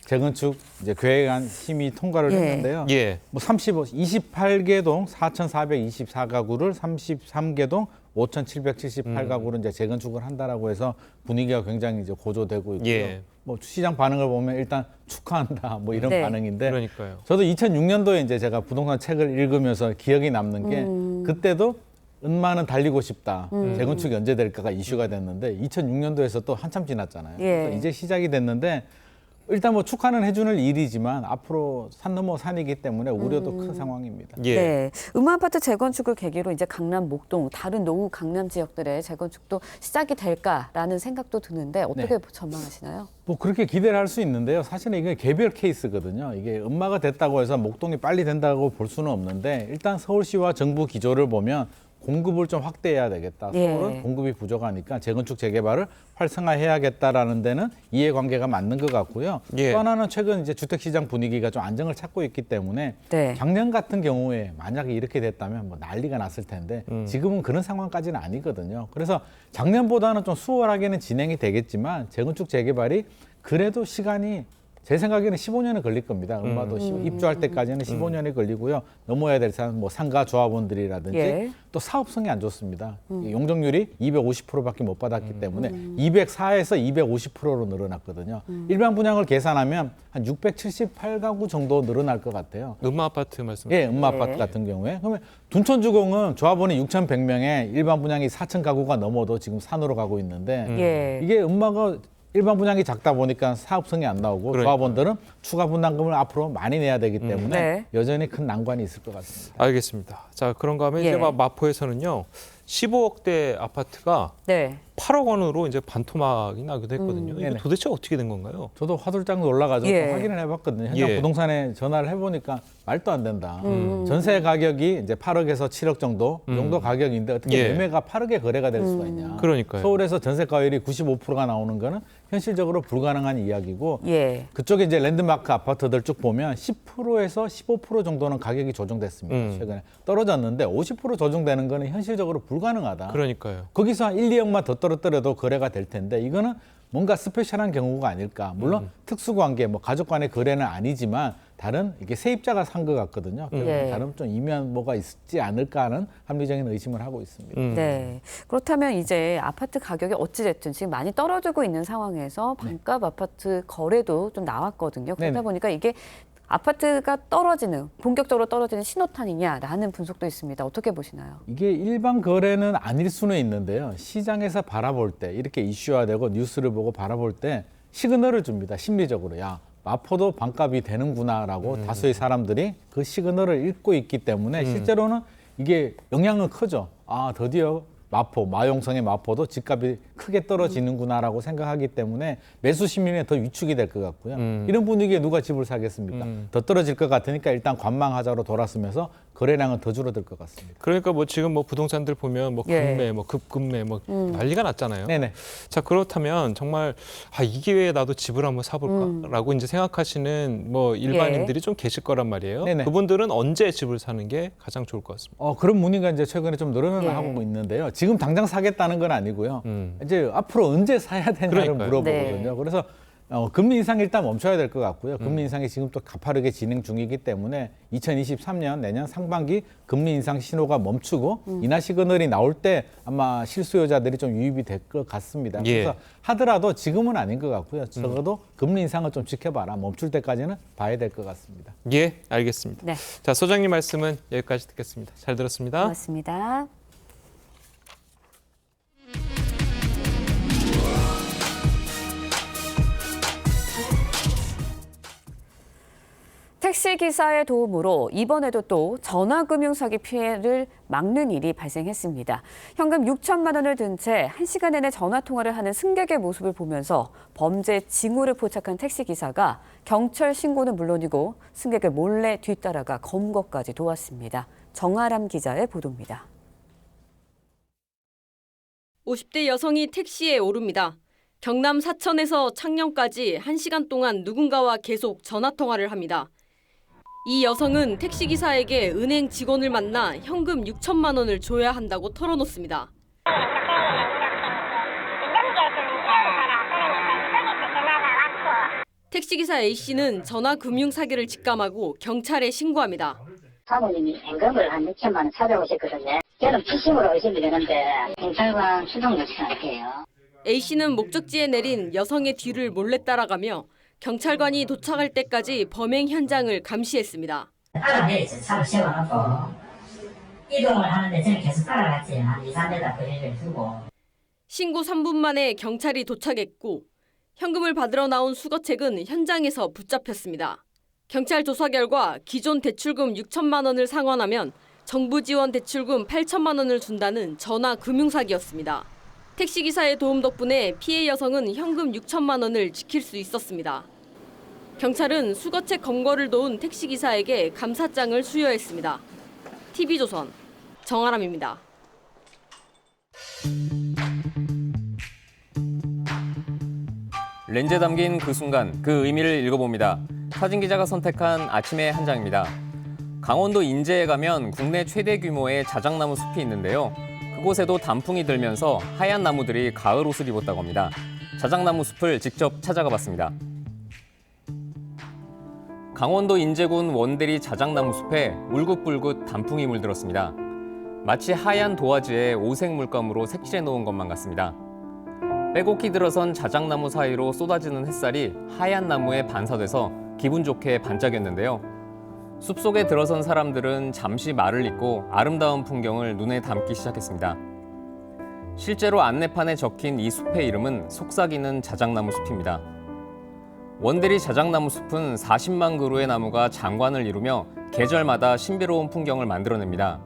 재건축 계획안 심의 통과를 했는데요. 예. 28개 동 4,424가구를 33개 동 5,778가구로 이제 재건축을 한다라고 해서 분위기가 굉장히 이제 고조되고 있고요. 예. 시장 반응을 보면 일단 축하한다 이런 네. 반응인데. 그러니까요. 저도 2006년도에 이제 제가 부동산 책을 읽으면서 기억이 남는 게 그때도 은마는 달리고 싶다. 재건축 언제 될까가 이슈가 됐는데 2006년도에서 또 한참 지났잖아요. 예. 그래서 이제 시작이 됐는데 일단 축하는 해주는 일이지만 앞으로 산 넘어 산이기 때문에 우려도 큰 상황입니다. 예. 네, 음마 아파트 재건축을 계기로 이제 강남, 목동, 다른 노후 강남 지역들의 재건축도 시작이 될까라는 생각도 드는데 어떻게 전망하시나요? 그렇게 기대를 할 수 있는데요. 사실은 이게 개별 케이스거든요. 이게 음마가 됐다고 해서 목동이 빨리 된다고 볼 수는 없는데 일단 서울시와 정부 기조를 보면 공급을 좀 확대해야 되겠다. 서울은 공급이 부족하니까 재건축 재개발을 활성화해야겠다라는 데는 이해관계가 맞는 것 같고요. 예. 또 하나는 최근 이제 주택시장 분위기가 좀 안정을 찾고 있기 때문에 작년 같은 경우에 만약에 이렇게 됐다면 난리가 났을 텐데 지금은 그런 상황까지는 아니거든요. 그래서 작년보다는 좀 수월하게는 진행이 되겠지만 재건축 재개발이 그래도 시간이 제 생각에는 15년은 걸릴 겁니다. 음마도 입주할 때까지는 15년이 걸리고요. 넘어야 될 사람 상가 조합원들이라든지 또 사업성이 안 좋습니다. 용적률이 250%밖에 못 받았기 때문에 204에서 250%로 늘어났거든요. 일반 분양을 계산하면 한 678가구 정도 늘어날 것 같아요. 음마 아파트 말씀? 예, 음마 아파트 같은 경우에. 그러면 둔촌주공은 조합원이 6,100명에 일반 분양이 4,000가구가 넘어도 지금 산으로 가고 있는데 이게 음마가 일반 분양이 작다 보니까 사업성이 안 나오고 조합원들은 추가 분담금을 앞으로 많이 내야 되기 때문에 여전히 큰 난관이 있을 것 같습니다. 알겠습니다. 자, 그런가 하면 이제 마포에서는요. 15억대 아파트가 8억 원으로 이제 반토막이 나기도 했거든요. 이게 도대체 어떻게 된 건가요? 저도 화들짝 놀라가지고 확인을 해봤거든요. 현장 부동산에 전화를 해보니까 말도 안 된다. 전세 가격이 이제 8억에서 7억 정도 가격인데 어떻게 매매가 8억에 거래가 될 수가 있냐. 그러니까요. 서울에서 전세가율이 95%가 나오는 거는 현실적으로 불가능한 이야기고 그쪽에 이제 랜드마크 아파트들 쭉 보면 10%에서 15% 정도는 가격이 조정됐습니다. 최근에 떨어졌는데 50% 조정되는 거는 현실적으로 불가능하다. 그러니까요. 거기서 한 1, 2억만 더 떨어뜨려도 거래가 될 텐데 이거는 뭔가 스페셜한 경우가 아닐까. 물론 특수관계, 뭐 가족 간의 거래는 아니지만 다른 이게 세입자가 산 것 같거든요. 다른 좀 이면 뭐가 있지 않을까 하는 합리적인 의심을 하고 있습니다. 네. 그렇다면 이제 아파트 가격이 어찌됐든 지금 많이 떨어지고 있는 상황에서 반값 아파트 거래도 좀 나왔거든요. 그러다 보니까 이게 아파트가 본격적으로 떨어지는 신호탄이냐라는 분석도 있습니다. 어떻게 보시나요? 이게 일반 거래는 아닐 수는 있는데요. 시장에서 바라볼 때 이렇게 이슈화되고 뉴스를 보고 바라볼 때 시그널을 줍니다. 심리적으로. 야, 마포도 반값이 되는구나라고 다수의 사람들이 그 시그널을 읽고 있기 때문에 실제로는 이게 영향은 크죠. 아, 드디어 마용성의 마포도 집값이 크게 떨어지는구나라고 생각하기 때문에 매수 시민에 더 위축이 될 것 같고요. 이런 분위기에 누가 집을 사겠습니까? 더 떨어질 것 같으니까 일단 관망하자로 돌아서면서 거래량은 더 줄어들 것 같습니다. 그러니까 뭐 지금 뭐 부동산들 보면 뭐 급매, 뭐 급급매, 뭐 난리가 났잖아요. 네네. 자, 그렇다면 정말 이 기회에 나도 집을 한번 사볼까라고 이제 생각하시는 뭐 일반인들이 좀 계실 거란 말이에요. 네네. 그분들은 언제 집을 사는 게 가장 좋을 것 같습니다. 그런 문의가 이제 최근에 좀 늘어나고 있는데요. 지금 당장 사겠다는 건 아니고요. 이제 앞으로 언제 사야 되냐를 물어보거든요. 그래서 금리 인상 일단 멈춰야 될 것 같고요. 금리 인상이 지금 또 가파르게 진행 중이기 때문에 2023년 내년 상반기 금리 인상 신호가 멈추고 인하 시그널이 나올 때 아마 실수요자들이 좀 유입이 될 것 같습니다. 그래서 하더라도 지금은 아닌 것 같고요. 적어도 금리 인상을 좀 지켜봐라. 멈출 때까지는 봐야 될 것 같습니다. 예, 알겠습니다. 네. 자, 소장님 말씀은 여기까지 듣겠습니다. 잘 들었습니다. 고맙습니다. 택시기사의 도움으로 이번에도 또 전화금융사기 피해를 막는 일이 발생했습니다. 현금 6천만 원을 든 채 1시간 내내 전화통화를 하는 승객의 모습을 보면서 범죄 징후를 포착한 택시기사가 경찰 신고는 물론이고 승객을 몰래 뒤따라가 검거까지 도왔습니다. 정아람 기자의 보도입니다. 50대 여성이 택시에 오릅니다. 경남 사천에서 창녕까지 1시간 동안 누군가와 계속 전화통화를 합니다. 이 여성은 택시기사에게 은행 직원을 만나 현금 6천만 원을 줘야 한다고 털어놓습니다. 택시기사 A씨는 전화금융 사기를 직감하고 경찰에 신고합니다. 사모님이 현금을 한 6천만 원 찾아오셨거든요. 저는 피싱으로 의심이 되는데 경찰관 출동 요청할게요. A씨는 목적지에 내린 여성의 뒤를 몰래 따라가며 경찰관이 도착할 때까지 범행 현장을 감시했습니다. 따라내리죠. 차를 세워놓고 이동을 하는데 저는 계속 따라갔지. 한 2, 3m 거리를 두고. 신고 3분 만에 경찰이 도착했고 현금을 받으러 나온 수거책은 현장에서 붙잡혔습니다. 경찰 조사 결과 기존 대출금 6천만 원을 상환하면 정부 지원 대출금 8천만 원을 준다는 전화 금융사기였습니다. 택시기사의 도움 덕분에 피해 여성은 현금 6천만 원을 지킬 수 있었습니다. 경찰은 수거책 검거를 도운 택시기사에게 감사장을 수여했습니다. TV조선 정아람입니다. 렌즈에 담긴 그 순간, 그 의미를 읽어봅니다. 사진기자가 선택한 아침의 한 장입니다. 강원도 인제에 가면 국내 최대 규모의 자작나무 숲이 있는데요. 그곳에도 단풍이 들면서 하얀 나무들이 가을 옷을 입었다고 합니다. 자작나무 숲을 직접 찾아가 봤습니다. 강원도 인제군 원대리 자작나무 숲에 울긋불긋 단풍이 물들었습니다. 마치 하얀 도화지에 오색 물감으로 색칠해 놓은 것만 같습니다. 빼곡히 들어선 자작나무 사이로 쏟아지는 햇살이 하얀 나무에 반사돼서 기분 좋게 반짝였는데요. 숲속에 들어선 사람들은 잠시 말을 잇고 아름다운 풍경을 눈에 담기 시작했습니다. 실제로 안내판에 적힌 이 숲의 이름은 속삭이는 자작나무 숲입니다. 원대리 자작나무 숲은 40만 그루의 나무가 장관을 이루며 계절마다 신비로운 풍경을 만들어냅니다.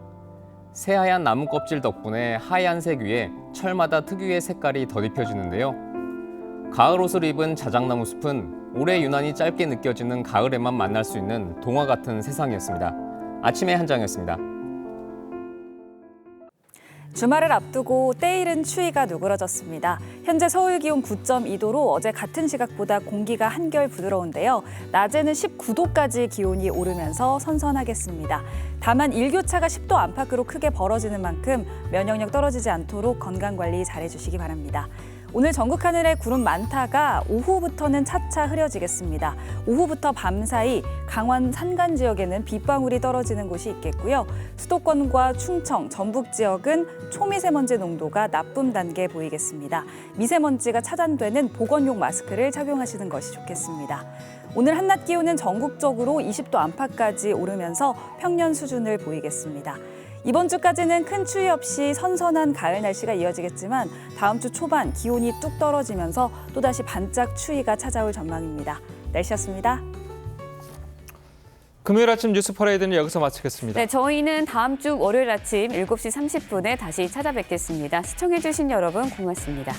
새하얀 나무 껍질 덕분에 하얀색 위에 철마다 특유의 색깔이 덧입혀지는데요. 가을 옷을 입은 자작나무 숲은 올해 유난히 짧게 느껴지는 가을에만 만날 수 있는 동화 같은 세상이었습니다. 아침의 한 장이었습니다. 주말을 앞두고 때이른 추위가 누그러졌습니다. 현재 서울 기온 9.2도로 어제 같은 시각보다 공기가 한결 부드러운데요. 낮에는 19도까지 기온이 오르면서 선선하겠습니다. 다만 일교차가 10도 안팎으로 크게 벌어지는 만큼 면역력 떨어지지 않도록 건강관리 잘해주시기 바랍니다. 오늘 전국 하늘에 구름 많다가 오후부터는 차차 흐려지겠습니다. 오후부터 밤 사이 강원 산간 지역에는 빗방울이 떨어지는 곳이 있겠고요. 수도권과 충청, 전북 지역은 초미세먼지 농도가 나쁨 단계에 보이겠습니다. 미세먼지가 차단되는 보건용 마스크를 착용하시는 것이 좋겠습니다. 오늘 한낮 기온은 전국적으로 20도 안팎까지 오르면서 평년 수준을 보이겠습니다. 이번 주까지는 큰 추위 없이 선선한 가을 날씨가 이어지겠지만 다음 주 초반 기온이 뚝 떨어지면서 또다시 반짝 추위가 찾아올 전망입니다. 날씨였습니다. 금요일 아침 뉴스 퍼레이드는 여기서 마치겠습니다. 네, 저희는 다음 주 월요일 아침 7시 30분에 다시 찾아뵙겠습니다. 시청해주신 여러분 고맙습니다.